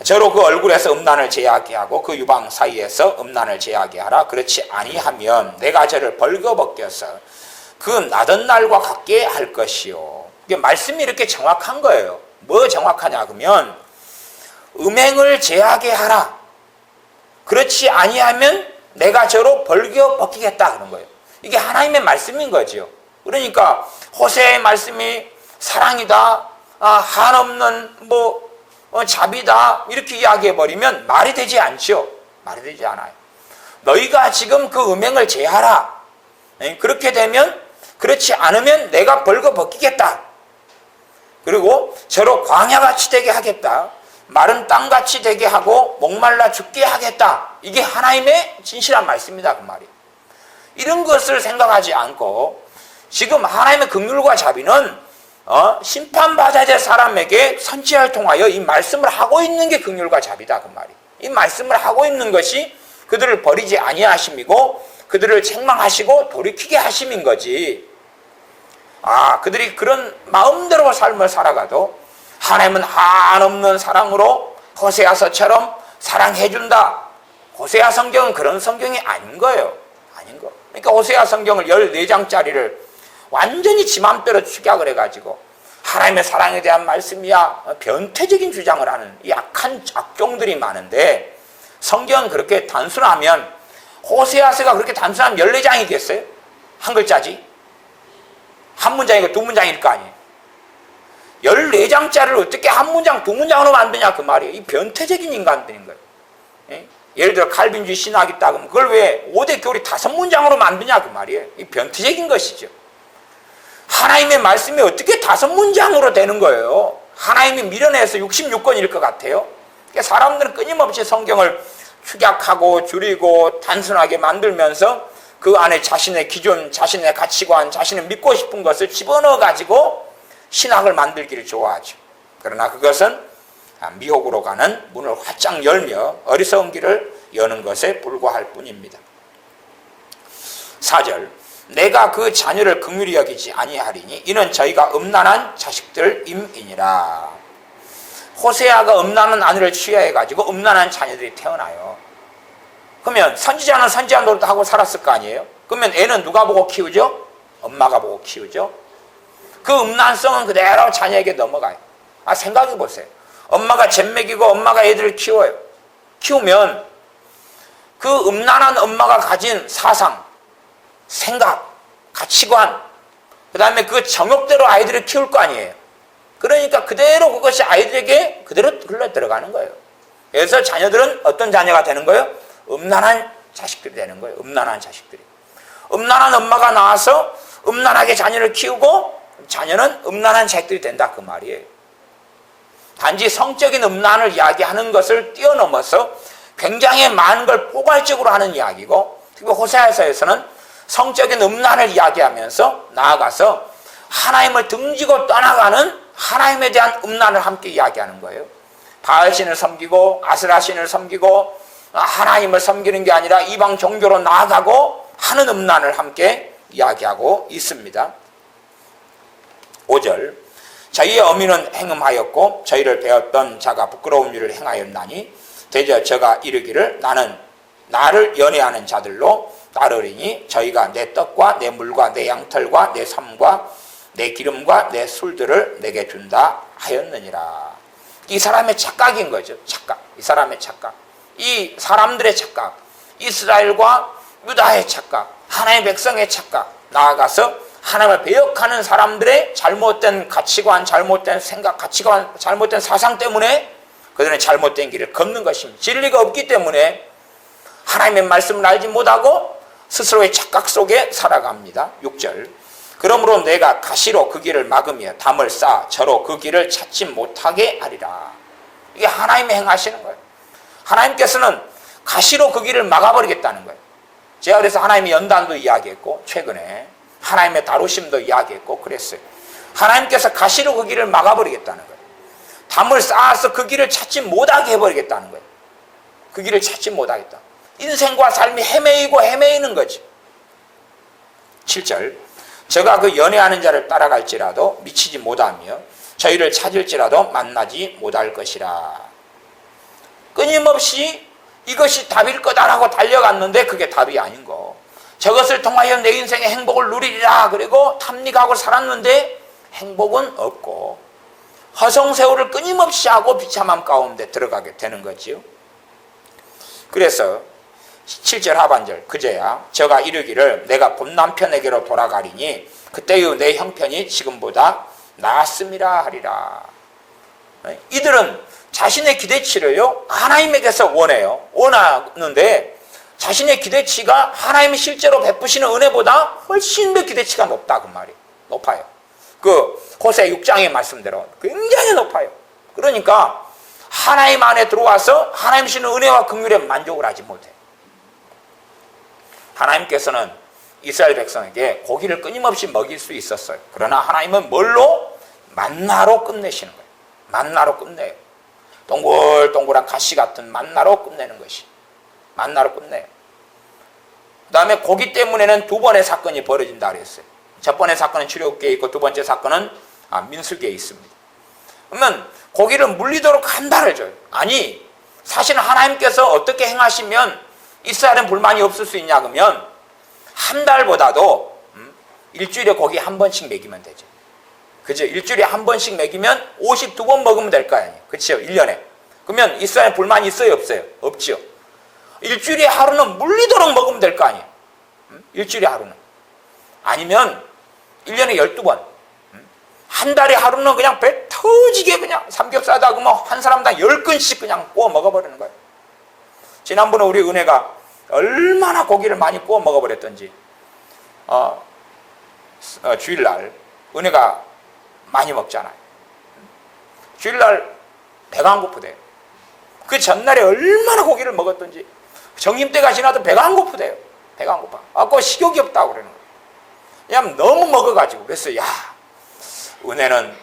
저로 그 얼굴에서 음란을 제하게 하고 그 유방 사이에서 음란을 제하게 하라. 그렇지 아니하면 내가 저를 벌거벗겨서 그 나던 날과 같게 할 것이요. 이게 말씀이 이렇게 정확한 거예요. 뭐 정확하냐 그러면 음행을 제하게 하라. 그렇지 아니하면 내가 저로 벌거벗기겠다 그런 거예요. 이게 하나님의 말씀인 거죠. 그러니까 호세의 말씀이 사랑이다, 한없는 자비다 이렇게 이야기해버리면 말이 되지 않죠. 말이 되지 않아요. 너희가 지금 그 음행을 제하라. 그렇게 되면, 그렇지 않으면 내가 벌거벗기겠다. 그리고 저로 광야같이 되게 하겠다. 마른 땅같이 되게 하고 목말라 죽게 하겠다. 이게 하나님의 진실한 말씀이다 그 말이에요. 이런 것을 생각하지 않고 지금 하나님의 긍휼과 자비는 심판받아야 될 사람에게 선지자를 통하여 이 말씀을 하고 있는 게 긍휼과 자비다 그 말이에요. 이 말씀을 하고 있는 것이 그들을 버리지 아니하심이고 그들을 책망하시고 돌이키게 하심인 거지. 그들이 그런 마음대로 삶을 살아가도 하나님은 한없는 사랑으로 호세아서처럼 사랑해준다. 호세아 성경은 그런 성경이 아닌 거예요. 아닌 거. 그러니까 호세아 성경을 14장짜리를 완전히 지 맘대로 축약을 해가지고 하나님의 사랑에 대한 말씀이야 변태적인 주장을 하는 약한 악종들이 많은데, 성경은 그렇게 단순하면, 호세아서가 그렇게 단순하면 14장이겠어요? 한 글자지? 한 문장이고 두 문장일 거 아니에요. 14장짜리를 어떻게 한 문장, 두 문장으로 만드냐 그 말이에요. 이 변태적인 인간들인 거예요. 예를 들어 칼빈주의 신학이 있다 그러면 그걸 왜 5대 교리 5문장으로 만드냐 그 말이에요. 이 변태적인 것이죠. 하나님의 말씀이 어떻게 5문장으로 되는 거예요? 하나님이 밀어내서 66권일 것 같아요. 그러니까 사람들은 끊임없이 성경을 축약하고 줄이고 단순하게 만들면서 그 안에 자신의 기준, 자신의 가치관, 자신의 믿고 싶은 것을 집어넣어 가지고 신학을 만들기를 좋아하죠. 그러나 그것은 미혹으로 가는 문을 활짝 열며 어리석은 길을 여는 것에 불과할 뿐입니다. 4절 내가 그 자녀를 긍휼히 여기지 아니하리니 이는 저희가 음란한 자식들임이니라. 호세아가 음란한 아내를 취하해가지고 음란한 자녀들이 태어나요. 그러면 선지자는 선지자 노릇하고 살았을 거 아니에요? 그러면 애는 누가 보고 키우죠? 엄마가 보고 키우죠. 그 음란성은 그대로 자녀에게 넘어가요. 생각해 보세요. 엄마가 젖먹이고 엄마가 애들을 키워요. 키우면 그 음란한 엄마가 가진 사상, 생각, 가치관, 그 다음에 그 정욕대로 아이들을 키울 거 아니에요. 그러니까 그대로 그것이 아이들에게 그대로 흘러 들어가는 거예요. 그래서 자녀들은 어떤 자녀가 되는 거예요? 음란한 자식들이 되는 거예요. 음란한 자식들이. 음란한 엄마가 나와서 음란하게 자녀를 키우고 자녀는 음란한 자식들이 된다 그 말이에요. 단지 성적인 음란을 이야기하는 것을 뛰어넘어서 굉장히 많은 걸 포괄적으로 하는 이야기고, 특히 호세아서에서는 성적인 음란을 이야기하면서 나아가서 하나님을 등지고 떠나가는 하나님에 대한 음란을 함께 이야기하는 거예요. 바알신을 섬기고 아스라신을 섬기고 하나님을 섬기는 게 아니라 이방 종교로 나아가고 하는 음란을 함께 이야기하고 있습니다. 5절 저희의 어미는 행음하였고 저희를 배웠던 자가 부끄러운 일을 행하였나니 대저 저가 이르기를 나는 나를 연애하는 자들로 따르리니 저희가 내 떡과 내 물과 내 양털과 내 삶과 내 기름과 내 술들을 내게 준다 하였느니라. 이 사람의 착각인 거죠. 착각. 이 사람의 착각. 이 사람들의 착각. 이스라엘과 유다의 착각. 하나님의 백성의 착각. 나아가서 하나님을 배역하는 사람들의 잘못된 가치관, 잘못된 생각, 가치관, 잘못된 사상 때문에 그들은 잘못된 길을 걷는 것입니다. 진리가 없기 때문에 하나님의 말씀을 알지 못하고 스스로의 착각 속에 살아갑니다. 6절. 그러므로 내가 가시로 그 길을 막으며 담을 쌓아 저로 그 길을 찾지 못하게 하리라. 이게 하나님이 행하시는 거예요. 하나님께서는 가시로 그 길을 막아버리겠다는 거예요. 제가 그래서 하나님의 연단도 이야기했고 최근에 하나님의 다루심도 이야기했고 그랬어요. 하나님께서 가시로 그 길을 막아버리겠다는 거예요. 담을 쌓아서 그 길을 찾지 못하게 해버리겠다는 거예요. 그 길을 찾지 못하겠다. 인생과 삶이 헤매이는 거지. 7절. 저가 그 연애하는 자를 따라갈지라도 미치지 못하며 저희를 찾을지라도 만나지 못할 것이라. 끊임없이 이것이 답일 거다라고 달려갔는데 그게 답이 아닌 거. 저것을 통하여 내 인생의 행복을 누리리라 그리고 탐닉하고 살았는데 행복은 없고 허송세월을 끊임없이 하고 비참함 가운데 들어가게 되는 거지요. 그래서 7절 하반절. 그제야 저가 이르기를 내가 본 남편에게로 돌아가리니 그때의 내 형편이 지금보다 나았음이라 하리라. 이들은 자신의 기대치를요 하나님에게서 원해요. 원하는데 자신의 기대치가 하나님이 실제로 베푸시는 은혜보다 훨씬 더 기대치가 높다 그 말이에요. 높아요. 그 호세 6장의 말씀대로 굉장히 높아요. 그러니까 하나님 안에 들어와서 하나님 주시는 은혜와 긍휼에 만족을 하지 못해요. 하나님께서는 이스라엘 백성에게 고기를 끊임없이 먹일 수 있었어요. 그러나 하나님은 뭘로? 만나로 끝내시는 거예요. 만나로 끝내요. 동글동글한 가시 같은 만나로 끝내는 것이. 만나로 끝내요. 그 다음에 고기 때문에는 두 번의 사건이 벌어진다 그랬어요. 첫 번의 사건은 출애굽기에 있고 두 번째 사건은 민수기에 있습니다. 그러면 고기를 물리도록 한 달을 줘요. 아니 사실은 하나님께서 어떻게 행하시면 이스라엘은 불만이 없을 수 있냐 그러면 한 달보다도 일주일에 고기 한 번씩 먹이면 되죠. 그죠? 일주일에 한 번씩 먹이면 52번 먹으면 될 거 아니에요. 그렇죠? 1년에. 그러면 이스라엘 불만이 있어요? 없어요? 없죠. 일주일에 하루는 물리도록 먹으면 될 거 아니에요. 일주일에 하루는. 아니면 1년에 12번. 한 달에 하루는 그냥 배 터지게 그냥 삼겹살다 그러면 한 사람당 10근씩 그냥 구워 먹어버리는 거예요. 지난번에 우리 은혜가 얼마나 고기를 많이 구워 먹어버렸던지 주일날 은혜가 많이 먹잖아요. 주일날 배가 안 고프대요. 그 전날에 얼마나 고기를 먹었던지 점심때가 지나도 배가 안 고프대요. 배가 안 고파. 그거 식욕이 없다고 그러는 거예요. 왜냐면 너무 먹어가지고. 그래서 야 은혜는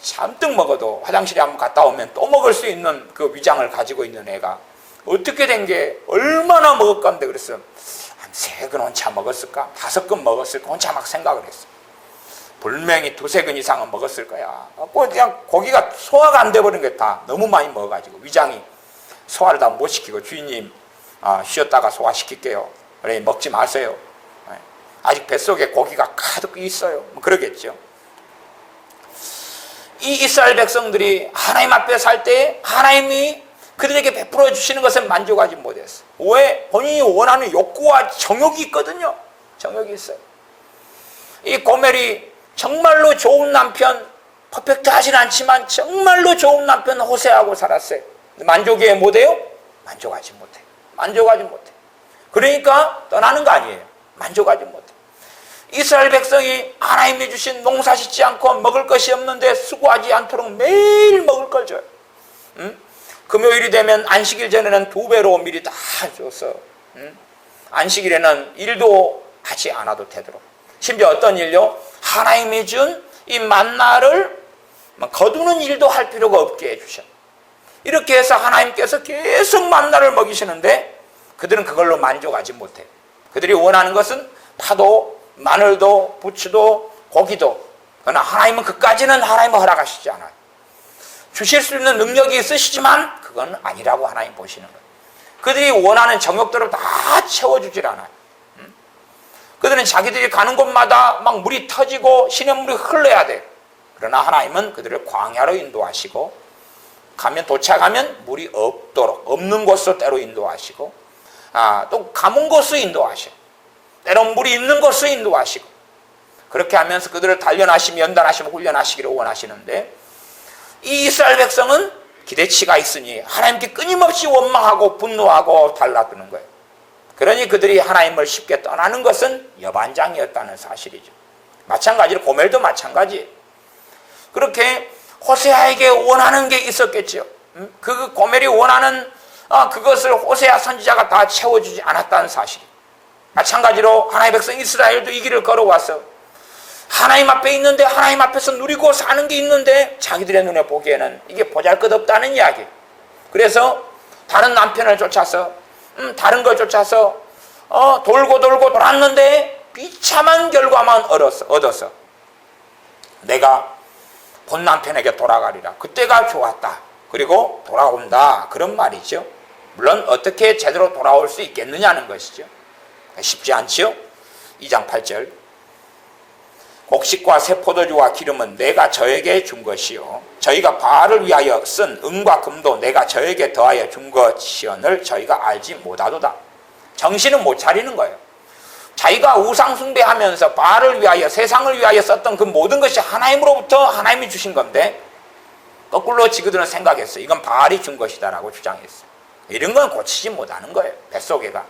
잔뜩 먹어도 화장실에 한번 갔다 오면 또 먹을 수 있는 그 위장을 가지고 있는 애가 어떻게 된 게 얼마나 먹을 건데 그래서 한 3근 혼자 먹었을까? 5근 먹었을까? 혼자 막 생각을 했어. 분명히 2-3근 이상은 먹었을 거야. 그냥 고기가 소화가 안 돼버린 게 다 너무 많이 먹어가지고 위장이 소화를 다 못 시키고 주인님 쉬었다가 소화시킬게요. 그래 먹지 마세요. 아직 뱃속에 고기가 가득 있어요. 뭐 그러겠죠. 이 이스라엘 백성들이 하나님 앞에 살 때 하나님이 그들에게 베풀어 주시는 것에 만족하지 못했어. 왜? 본인이 원하는 욕구와 정욕이 있거든요. 정욕이 있어요. 이 고멜이 정말로 좋은 남편, 퍼펙트하진 않지만 정말로 좋은 남편 호세하고 살았어요. 만족해 못해요? 만족하지 못해. 만족하지 못해. 그러니까 떠나는 거 아니에요. 만족하지 못해. 이스라엘 백성이 하나님이 주신 농사 짓지 않고 먹을 것이 없는데 수고하지 않도록 매일 먹을 걸 줘요. 금요일이 되면 안식일 전에는 2배로 미리 다 줘서 안식일에는 일도 하지 않아도 되도록. 심지어 어떤 일요? 하나님이 준 이 만나를 거두는 일도 할 필요가 없게 해주셔. 이렇게 해서 하나님께서 계속 만나를 먹이시는데 그들은 그걸로 만족하지 못해. 그들이 원하는 것은 파도, 마늘도, 부추도, 고기도. 그러나 하나님은 그까지는 하나님은 허락하시지 않아요. 주실 수 있는 능력이 있으시지만 그건 아니라고 하나님 보시는 거예요. 그들이 원하는 정욕들을 다 채워주질 않아요. 그들은 자기들이 가는 곳마다 막 물이 터지고 시냇물이 흘러야 돼. 그러나 하나님은 그들을 광야로 인도하시고 도착하면 물이 없도록 없는 곳으로 때로 인도하시고 또 가문 곳으로 인도하셔. 때론 물이 있는 곳으로 인도하시고 그렇게 하면서 그들을 단련하시며 연단하시며 훈련하시기를 원하시는데 이 이스라엘 백성은 기대치가 있으니 하나님께 끊임없이 원망하고 분노하고 달라드는 거예요. 그러니 그들이 하나님을 쉽게 떠나는 것은 여반장이었다는 사실이죠. 마찬가지로 고멜도 마찬가지예요. 그렇게 호세아에게 원하는 게 있었겠죠. 그 고멜이 원하는 그것을 호세아 선지자가 다 채워주지 않았다는 사실이에요. 마찬가지로 하나님의 백성 이스라엘도 이 길을 걸어와서 하나님 앞에 있는데, 하나님 앞에서 누리고 사는 게 있는데 자기들의 눈에 보기에는 이게 보잘것없다는 이야기. 그래서 다른 남편을 쫓아서 다른 걸 쫓아서 돌고 돌았는데 비참한 결과만 얻어서 내가 본 남편에게 돌아가리라. 그때가 좋았다. 그리고 돌아온다. 그런 말이죠. 물론 어떻게 제대로 돌아올 수 있겠느냐는 것이죠. 쉽지 않지요. 2장 8절 곡식과 새 포도주와 기름은 내가 저에게 준 것이요 저희가 바알을 위하여 쓴 은과 금도 내가 저에게 더하여 준 것이언을 저희가 알지 못하도다. 정신은 못 차리는 거예요. 자기가 우상 숭배하면서 바알을 위하여, 세상을 위하여 썼던 그 모든 것이 하나님으로부터 하나님이 주신 건데 거꾸로 지그들은 생각했어요. 이건 바알이 준 것이다라고 주장했어요. 이런 건 고치지 못하는 거예요. 뱃속에가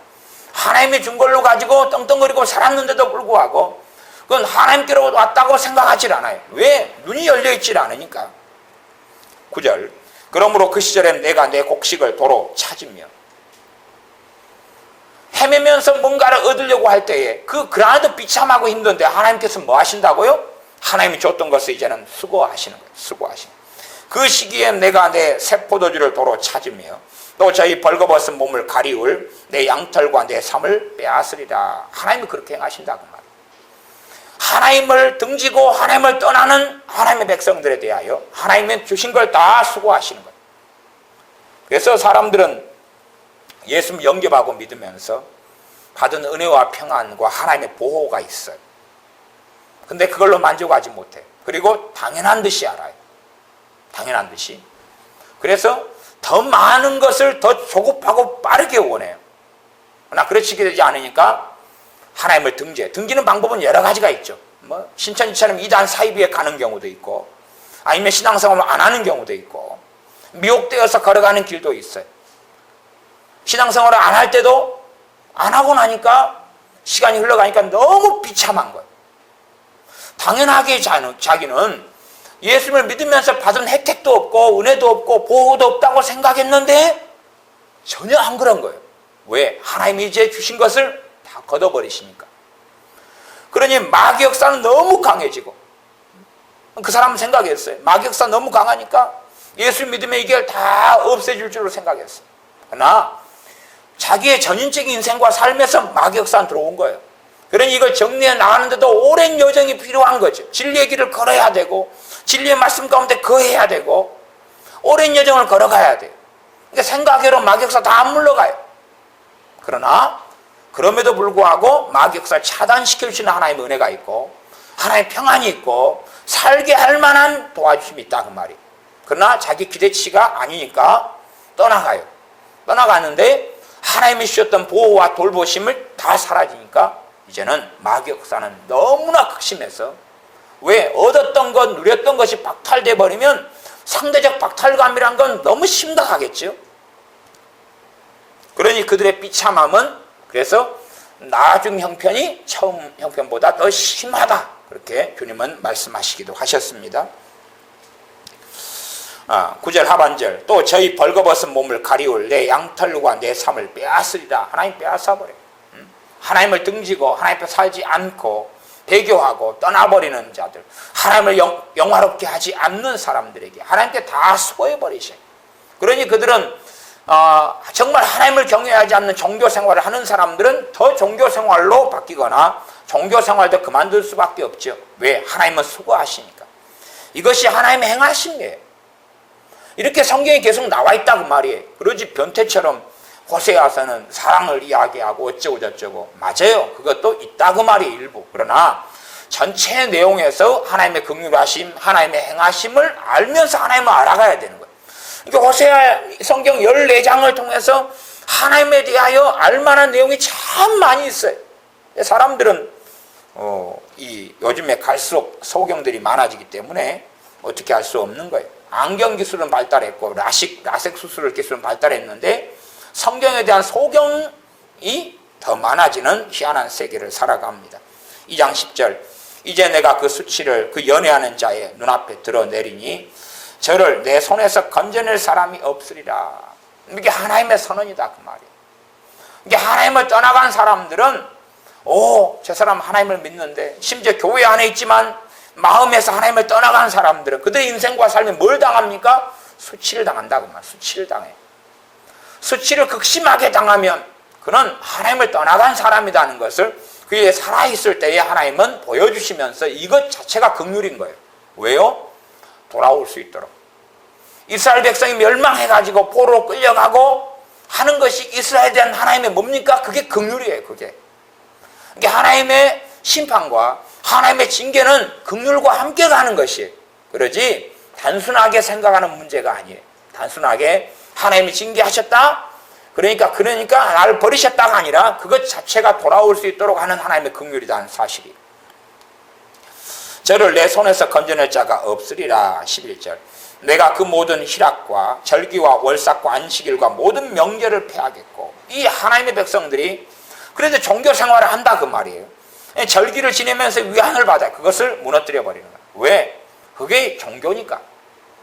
하나님이 준 걸로 가지고 떵떵거리고 살았는데도 불구하고 그건 하나님께로 왔다고 생각하지 않아요. 왜? 눈이 열려있지 않으니까. 9절 그러므로 그 시절엔 내가 내 곡식을 도로 찾으며 헤매면서 뭔가를 얻으려고 할 때에 그러나도 비참하고 힘든데 하나님께서 뭐 하신다고요? 하나님이 줬던 것을 이제는 수고하시는 거예요. 수고하시는 거예요. 그 시기엔 내가 내 새 포도주를 도로 찾으며 또 저희 벌거벗은 몸을 가리울 내 양털과 내 삶을 빼앗으리라. 하나님이 그렇게 행하신다고 말이에요. 하나님을 등지고 하나님을 떠나는 하나님의 백성들에 대하여 하나님이 주신 걸 다 수고하시는 거예요. 그래서 사람들은 예수 영접하고 믿으면서 받은 은혜와 평안과 하나님의 보호가 있어요. 근데 그걸로 만족하지 못해요. 그리고 당연한 듯이 알아요. 당연한 듯이. 그래서 더 많은 것을 더 조급하고 빠르게 원해요. 그러나 그렇지 되지 않으니까 하나님을 등지는 방법은 여러 가지가 있죠. 뭐 신천지처럼 이단 사이비에 가는 경우도 있고, 아니면 신앙생활을 안 하는 경우도 있고, 미혹되어서 걸어가는 길도 있어요. 신앙생활을 안 할 때도 안 하고 나니까 시간이 흘러가니까 너무 비참한 거예요. 당연하게 자기는 예수를 믿으면서 받은 혜택도 없고 은혜도 없고 보호도 없다고 생각했는데 전혀 안 그런 거예요. 왜? 하나님이 이제 주신 것을 다 걷어버리시니까. 그러니 마귀 역사는 너무 강해지고, 그 사람은 생각했어요. 마귀 역사 너무 강하니까 예수 믿으면 이게 다 없애줄 줄로 생각했어요. 그러나 자기의 전인적인 인생과 삶에서 마귀 역사는 들어온 거예요. 그러니 이걸 정리해 나가는데도 오랜 여정이 필요한 거죠. 진리의 길을 걸어야 되고 진리의 말씀 가운데 거해야 되고 오랜 여정을 걸어가야 돼요. 그러니까 생각외로 마귀 역사 다 안 물러가요. 그러나 그럼에도 불구하고 마귀 역사를 차단시켜 주시는 하나님의 은혜가 있고 하나님의 평안이 있고 살게 할 만한 도와주심이 있다 그 말이에요. 그러나 자기 기대치가 아니니까 떠나가요. 떠나가는데 하나님이 주셨던 보호와 돌보심을 다 사라지니까 이제는 마귀 역사는 너무나 극심해서, 왜? 얻었던 것, 누렸던 것이 박탈돼 버리면 상대적 박탈감이란 건 너무 심각하겠죠. 그러니 그들의 비참함은 그래서 나중 형편이 처음 형편보다 더 심하다, 그렇게 주님은 말씀하시기도 하셨습니다. 9절 하반절 또 저희 벌거벗은 몸을 가리울 내 양털과 내 삶을 빼앗으리라. 하나님 빼앗아버려요. 하나님을 등지고 하나님 앞에 살지 않고 배교하고 떠나버리는 자들, 하나님을 영화롭게 하지 않는 사람들에게 하나님께 다 수고해버리셔요. 그러니 그들은 정말 하나님을 경외하지 않는 종교생활을 하는 사람들은 더 종교생활로 바뀌거나 종교생활도 그만둘 수밖에 없죠. 왜? 하나님은 수고하시니까. 이것이 하나님의 행하심이에요. 이렇게 성경에 계속 나와 있다고 말이에요. 그러지 변태처럼 호세아서는 사랑을 이야기하고 어쩌고 저쩌고, 맞아요. 그것도 있다고 말이에요. 일부. 그러나 전체 내용에서 하나님의 긍휼하심, 하나님의 행하심을 알면서 하나님을 알아가야 되는 거예요. 그러니까 호세아 성경 14장을 통해서 하나님에 대하여 알만한 내용이 참 많이 있어요. 사람들은 이 요즘에 갈수록 소경들이 많아지기 때문에 어떻게 할 수 없는 거예요. 안경 기술은 발달했고 라섹 수술 기술은 발달했는데 성경에 대한 소경이 더 많아지는 희한한 세계를 살아갑니다. 2장 10절 이제 내가 그 수치를 그 연애하는 자의 눈앞에 드러내리니 저를 내 손에서 건져낼 사람이 없으리라. 이게 하나님의 선언이다 그 말이에요. 이게 하나님을 떠나간 사람들은 저 사람 하나님을 믿는데 심지어 교회 안에 있지만 마음에서 하나님을 떠나간 사람들은 그들의 인생과 삶에 뭘 당합니까? 수치를 당한다고 말. 수치를 당해. 수치를 극심하게 당하면 그는 하나님을 떠나간 사람이라는 것을 그에 살아있을 때에 하나님은 보여주시면서 이것 자체가 긍휼인 거예요. 왜요? 돌아올 수 있도록. 이스라엘 백성이 멸망해가지고 포로로 끌려가고 하는 것이 이스라엘에 대한 하나님의 뭡니까? 그게 긍휼이에요. 그게 하나님의 심판과 하나님의 징계는 긍휼과 함께 가는 것이에요. 그러지 단순하게 생각하는 문제가 아니에요. 단순하게 하나님이 징계하셨다? 그러니까 나를 버리셨다가 아니라 그것 자체가 돌아올 수 있도록 하는 하나님의 긍휼이라는 사실이. 저를 내 손에서 건져낼 자가 없으리라. 11절 내가 그 모든 희락과 절기와 월삭과 안식일과 모든 명절을 폐하겠고. 이 하나님의 백성들이 그래도 종교 생활을 한다 그 말이에요. 절기를 지내면서 위안을 받아 그것을 무너뜨려 버리는 거예요. 왜? 그게 종교니까.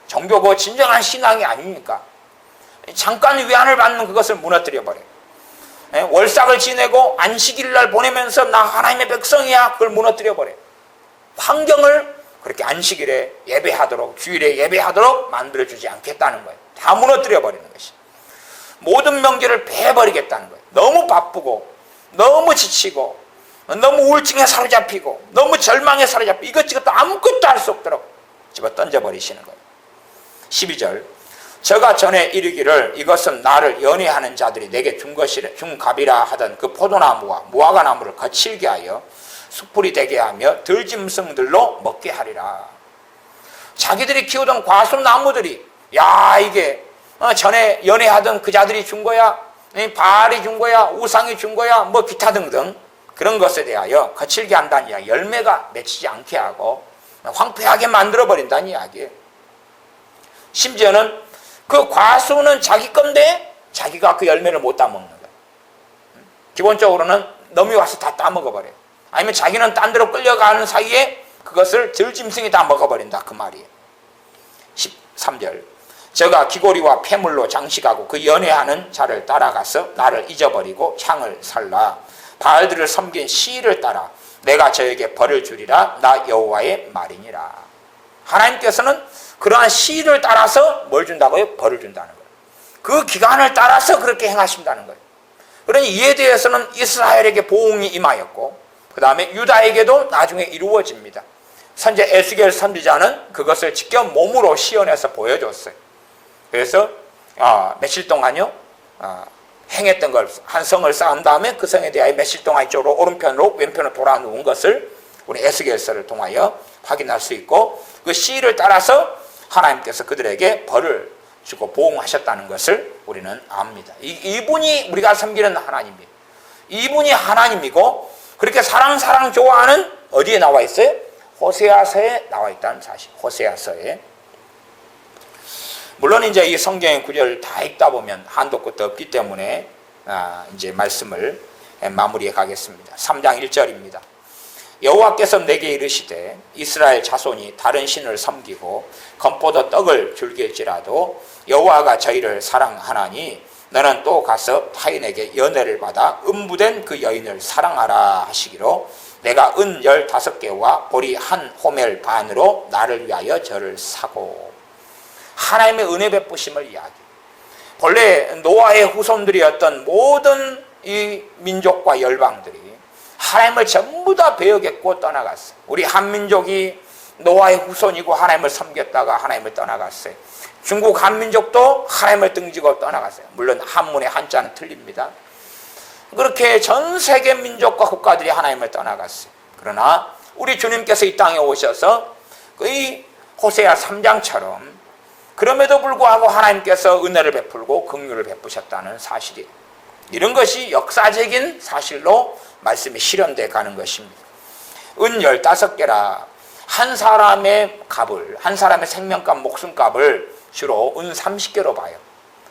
종교고 진정한 신앙이 아니니까. 잠깐 위안을 받는 그것을 무너뜨려 버려요. 월삭을 지내고 안식일날 보내면서 나 하나님의 백성이야 그걸 무너뜨려 버려요. 환경을 그렇게 안식일에 예배하도록 주일에 예배하도록 만들어주지 않겠다는 거예요. 다 무너뜨려 버리는 것이. 모든 명절을 패버리겠다는 거예요. 너무 바쁘고 너무 지치고 너무 우울증에 사로잡히고 너무 절망에 사로잡히고 이것저것 아무것도 할 수 없도록 집어 던져버리시는 거예요. 12절 저가 전에 이르기를 이것은 나를 연애하는 자들이 내게 준 것이라 줍갑이라 하던 그 포도나무와 무화과나무를 거칠게 하여 숯불이 되게 하며 들짐승들로 먹게 하리라. 자기들이 키우던 과수나무들이 이게 전에 연애하던 그 자들이 준 거야, 바알이 준 거야, 우상이 준 거야, 뭐 기타 등등 그런 것에 대하여 거칠게 한다는 이야기. 열매가 맺히지 않게 하고 황폐하게 만들어버린다는 이야기예요. 심지어는 그 과수는 자기 건데 자기가 그 열매를 못 따먹는 거예요. 기본적으로는 놈이 와서 다 따먹어버려요. 아니면 자기는 딴 데로 끌려가는 사이에 그것을 들짐승이 다 먹어버린다 그 말이에요. 13절 저가 기고리와 폐물로 장식하고 그 연애하는 자를 따라가서 나를 잊어버리고 향을 살라 바알들을 섬긴 시를 따라 내가 저에게 벌을 주리라 나 여호와의 말이니라. 하나님께서는 그러한 시를 따라서 뭘 준다고요? 벌을 준다는 거예요. 그 기간을 따라서 그렇게 행하신다는 거예요. 그러니 이에 대해서는 이스라엘에게 보응이 임하였고 그 다음에 유다에게도 나중에 이루어집니다. 선제 에스겔 선지자는 그것을 직접 몸으로 시연해서 보여줬어요. 그래서 며칠 동안요 행했던 걸 한 성을 쌓은 다음에 그 성에 대하여 며칠 동안 이쪽으로 오른편으로 왼편으로 돌아 누운 것을 우리 에스겔서를 통하여 확인할 수 있고 그 시를 따라서 하나님께서 그들에게 벌을 주고 보응하셨다는 것을 우리는 압니다. 이분이 우리가 섬기는 하나님이에요. 이분이 하나님이고 그렇게 사랑 좋아하는 어디에 나와 있어요? 호세아서에 나와 있다는 사실. 호세아서에. 물론 이제 이 성경의 구절을 다 읽다 보면 한도 끝도 없기 때문에 이제 말씀을 마무리해 가겠습니다. 3장 1절입니다. 여호와께서 내게 이르시되 이스라엘 자손이 다른 신을 섬기고 건포도 떡을 즐길지라도 여호와가 저희를 사랑하나니 너는 또 가서 타인에게 연애를 받아 음부된 그 여인을 사랑하라 하시기로 내가 은 15개와 보리 한 호멜 반으로 나를 위하여 저를 사고. 하나님의 은혜 베푸심을 이야기. 본래 노아의 후손들이었던 모든 이 민족과 열방들이 하나님을 전부 다 배역했고 떠나갔어요. 우리 한민족이 노아의 후손이고 하나님을 섬겼다가 하나님을 떠나갔어요. 중국 한민족도 하나님을 등지고 떠나갔어요. 물론 한문의 한자는 틀립니다. 그렇게 전 세계 민족과 국가들이 하나님을 떠나갔어요. 그러나 우리 주님께서 이 땅에 오셔서 이 호세아 3장처럼 그럼에도 불구하고 하나님께서 은혜를 베풀고 긍휼을 베푸셨다는 사실이에요. 이런 것이 역사적인 사실로 말씀이 실현돼 가는 것입니다. 은 15개라. 한 사람의 값을, 한 사람의 생명값, 목숨값을 주로 은 30개로 봐요.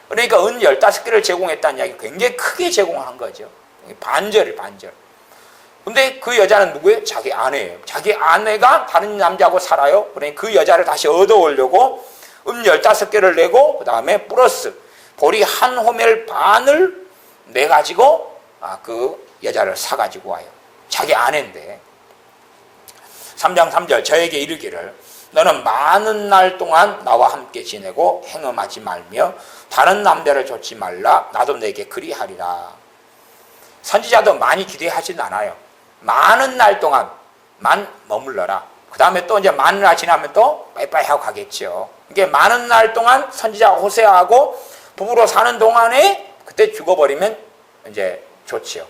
그러니까 은 15개를 제공했다는 이야기, 굉장히 크게 제공한 거죠. 반절. 근데 그 여자는 누구예요? 자기 아내예요. 자기 아내가 다른 남자하고 살아요. 그러니까 그 여자를 다시 얻어오려고 은 15개를 내고 그 다음에 플러스 보리 한 호멜 반을 내가지고 그 여자를 사가지고 와요. 자기 아내인데. 3장 3절 저에게 이르기를 너는 많은 날 동안 나와 함께 지내고 행음하지 말며 다른 남자를 좇지 말라. 나도 내게 그리하리라. 선지자도 많이 기대하진 않아요. 많은 날 동안만 머물러라. 그 다음에 또 이제 많은 날 지나면 또 빠이빠이 하고 가겠죠. 이게 많은 날 동안 선지자 호세아하고 부부로 사는 동안에 그때 죽어버리면 이제 좋지요.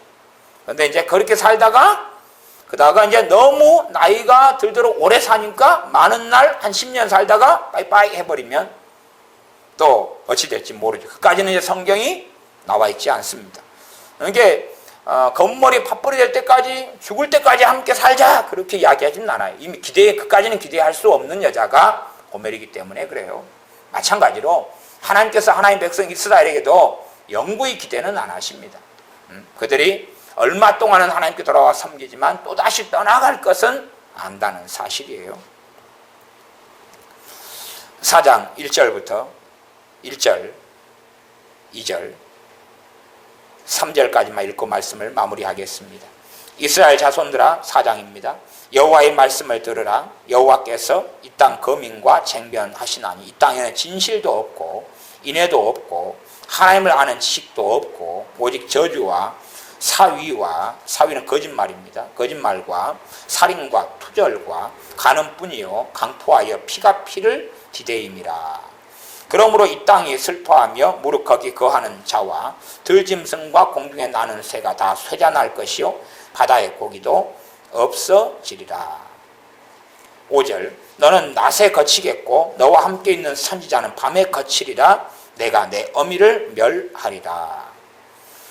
근데 이제 그렇게 살다가 그다가 이제 너무 나이가 들도록 오래 사니까 많은 날 한 10년 살다가 빠이빠이 해버리면 또 어찌 될지 모르죠. 그까지는 이제 성경이 나와 있지 않습니다. 이게 검머리 팥불이 될 때까지 죽을 때까지 함께 살자 그렇게 이야기하지는 않아요. 이미 그까지는 기대할 수 없는 여자가 고멜이기 때문에 그래요. 마찬가지로 하나님께서 하나님 백성 이스라엘에게도 영구히 기대는 안 하십니다. 그들이 얼마 동안은 하나님께 돌아와 섬기지만 또다시 떠나갈 것은 안다는 사실이에요. 4장 1절부터 1절, 2절, 3절까지만 읽고 말씀을 마무리하겠습니다. 이스라엘 자손들아, 4장입니다. 여호와의 말씀을 들으라. 여호와께서 이 땅 거민과 쟁변하시나니 이 땅에는 진실도 없고 인애도 없고 하나님을 아는 지식도 없고 오직 저주와 사위는 거짓말입니다. 거짓말과 살인과 투절과 간음뿐이요 강포하여 피가 피를 디대임이라. 그러므로 이 땅이 슬퍼하며 무릇 거기 거하는 자와 들짐승과 공중에 나는 새가 다 쇠잔할 것이요 바다의 고기도 없어지리라. 5절 너는 낮에 거치겠고 너와 함께 있는 선지자는 밤에 거치리라. 내가 내 어미를 멸하리라.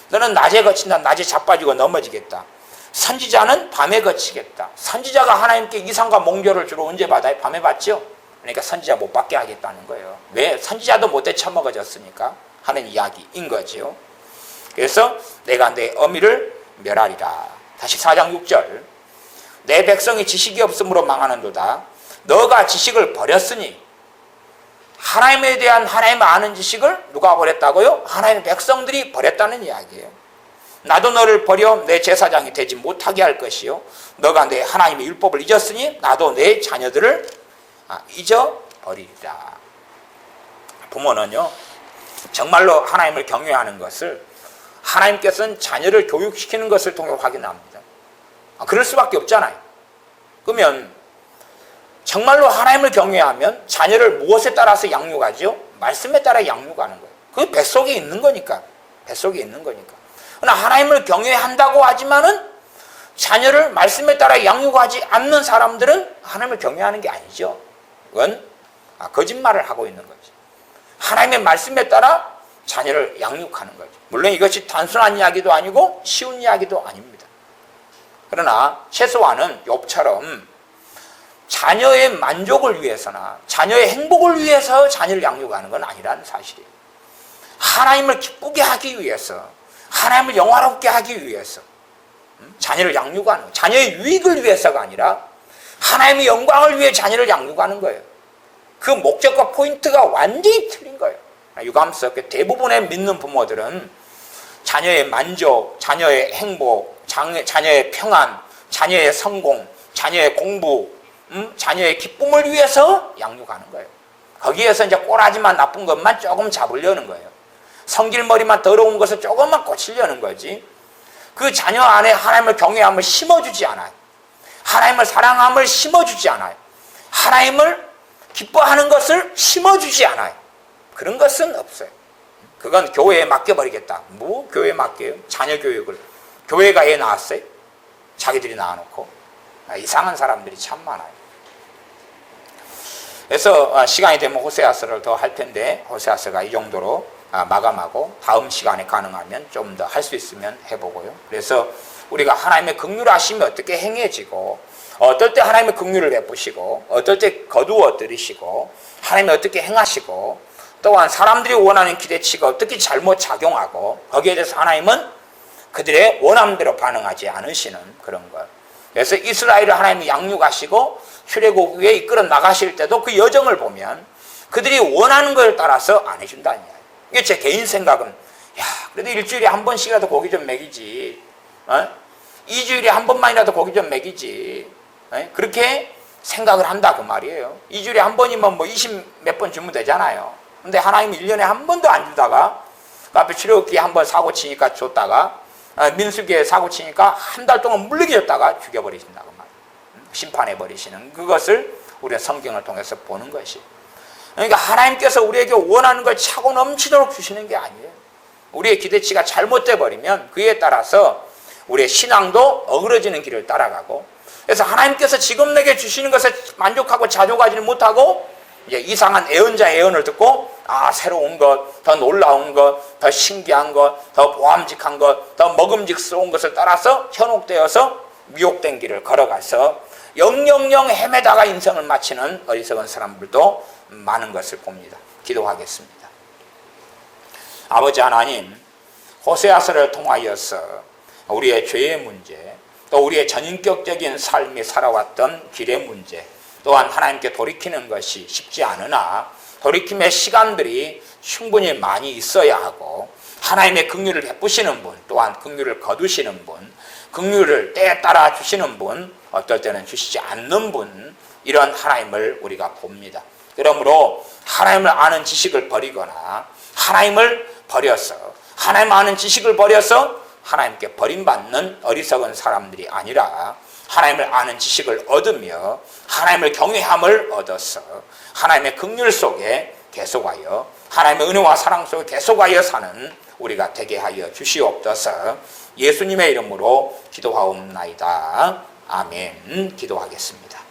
너는 낮에 거친다. 낮에 자빠지고 넘어지겠다. 선지자는 밤에 거치겠다. 선지자가 하나님께 이상과 몽조를 주로 언제 받아요? 밤에 받죠? 그러니까 선지자 못 받게 하겠다는 거예요. 왜? 선지자도 못돼 처먹어졌으니까 하는 이야기인 거죠. 그래서 내가 내 어미를 멸하리라. 다시 4장 6절 내 백성이 지식이 없으므로 망하는도다. 너가 지식을 버렸으니 하나님에 대한 하나님을 아는 지식을 누가 버렸다고요? 하나님의 백성들이 버렸다는 이야기예요. 나도 너를 버려 내 제사장이 되지 못하게 할 것이요 너가 내 하나님의 율법을 잊었으니 나도 내 자녀들을 잊어버리리라. 부모는요 정말로 하나님을 경외하는 것을 하나님께서는 자녀를 교육시키는 것을 통해 확인합니다. 그럴 수밖에 없잖아요. 그러면 정말로 하나님을 경외하면 자녀를 무엇에 따라서 양육하죠? 말씀에 따라 양육하는 거예요. 그게 뱃속에 있는 거니까. 뱃속에 있는 거니까. 그러나 하나님을 경외한다고 하지만은 자녀를 말씀에 따라 양육하지 않는 사람들은 하나님을 경외하는 게 아니죠. 그건 거짓말을 하고 있는 거죠. 하나님의 말씀에 따라 자녀를 양육하는 거죠. 물론 이것이 단순한 이야기도 아니고 쉬운 이야기도 아닙니다. 그러나 최소한은 욥처럼 자녀의 만족을 위해서나 자녀의 행복을 위해서 자녀를 양육하는 건 아니라는 사실이에요. 하나님을 기쁘게 하기 위해서, 하나님을 영화롭게 하기 위해서 자녀를 양육하는 거예요. 자녀의 유익을 위해서가 아니라 하나님의 영광을 위해 자녀를 양육하는 거예요. 그 목적과 포인트가 완전히 틀린 거예요. 유감스럽게 대부분의 믿는 부모들은 자녀의 만족, 자녀의 행복, 자녀의 평안, 자녀의 성공, 자녀의 공부, 자녀의 기쁨을 위해서 양육하는 거예요. 거기에서 이제 꼬라지만 나쁜 것만 조금 잡으려는 거예요. 성질머리만 더러운 것을 조금만 고치려는 거지. 그 자녀 안에 하나님을 경외함을 심어주지 않아요. 하나님을 사랑함을 심어주지 않아요. 하나님을 기뻐하는 것을 심어주지 않아요. 그런 것은 없어요. 그건 교회에 맡겨버리겠다. 뭐 교회에 맡겨요? 자녀 교육을. 교회가 애 낳았어요? 자기들이 낳아놓고. 이상한 사람들이 참 많아요. 그래서 시간이 되면 호세아서를 더 할 텐데 호세아서가 이 정도로 마감하고 다음 시간에 가능하면 좀 더 할 수 있으면 해보고요. 그래서 우리가 하나님의 긍휼하심이 어떻게 행해지고 어떨 때 하나님의 긍휼을 베푸시고 어떨 때 거두어 들이시고 하나님이 어떻게 행하시고 또한 사람들이 원하는 기대치가 어떻게 잘못 작용하고 거기에 대해서 하나님은 그들의 원함대로 반응하지 않으시는 그런 것. 그래서 이스라엘을 하나님이 양육하시고 출애굽에 이끌어 나가실 때도 그 여정을 보면 그들이 원하는 걸 따라서 안 해준다는 이야기예요. 이게 제 개인 생각은 야 그래도 일주일에 한 번씩이라도 고기 좀 먹이지 2주일에 한 번만이라도 고기 좀 먹이지 그렇게 생각을 한다 그 말이에요. 2주일에 한 번이면 뭐 20 몇 번 주면 되잖아요. 근데 하나님이 1년에 한 번도 안 주다가 그 앞에 출애굽기에 한 번 사고 치니까 줬다가 민수기에 사고 치니까 한 달 동안 물리게 줬다가 죽여버리신다 그 말이에요. 심판해버리시는 그것을 우리가 성경을 통해서 보는 것이. 그러니까 하나님께서 우리에게 원하는 걸 차고 넘치도록 주시는 게 아니에요. 우리의 기대치가 잘못돼 버리면 그에 따라서 우리의 신앙도 어그러지는 길을 따라가고, 그래서 하나님께서 지금 내게 주시는 것에 만족하고 자족하지는 못하고 이제 이상한 애언자 애언을 듣고 새로운 것, 더 놀라운 것, 더 신기한 것, 더 보암직한 것, 더 먹음직스러운 것을 따라서 현혹되어서 미혹된 길을 걸어가서 영영영 헤매다가 인생을 마치는 어리석은 사람들도 많은 것을 봅니다. 기도하겠습니다. 아버지 하나님, 호세아서를 통하여서 우리의 죄의 문제, 또 우리의 전인격적인 삶이 살아왔던 길의 문제, 또한 하나님께 돌이키는 것이 쉽지 않으나 돌이킴의 시간들이 충분히 많이 있어야 하고, 하나님의 긍휼을 베푸시는 분, 또한 긍휼을 거두시는 분, 긍휼을 때에 따라 주시는 분, 어떨 때는 주시지 않는 분, 이런 하나님을 우리가 봅니다. 그러므로 하나님을 아는 지식을 버리거나 하나님을 버려서, 하나님 아는 지식을 버려서 하나님께 버림받는 어리석은 사람들이 아니라 하나님을 아는 지식을 얻으며 하나님을 경외함을 얻어서 하나님의 긍휼 속에 계속하여 하나님의 은혜와 사랑 속에 계속하여 사는 우리가 되게 하여 주시옵소서. 예수님의 이름으로 기도하옵나이다. 아멘. 기도하겠습니다.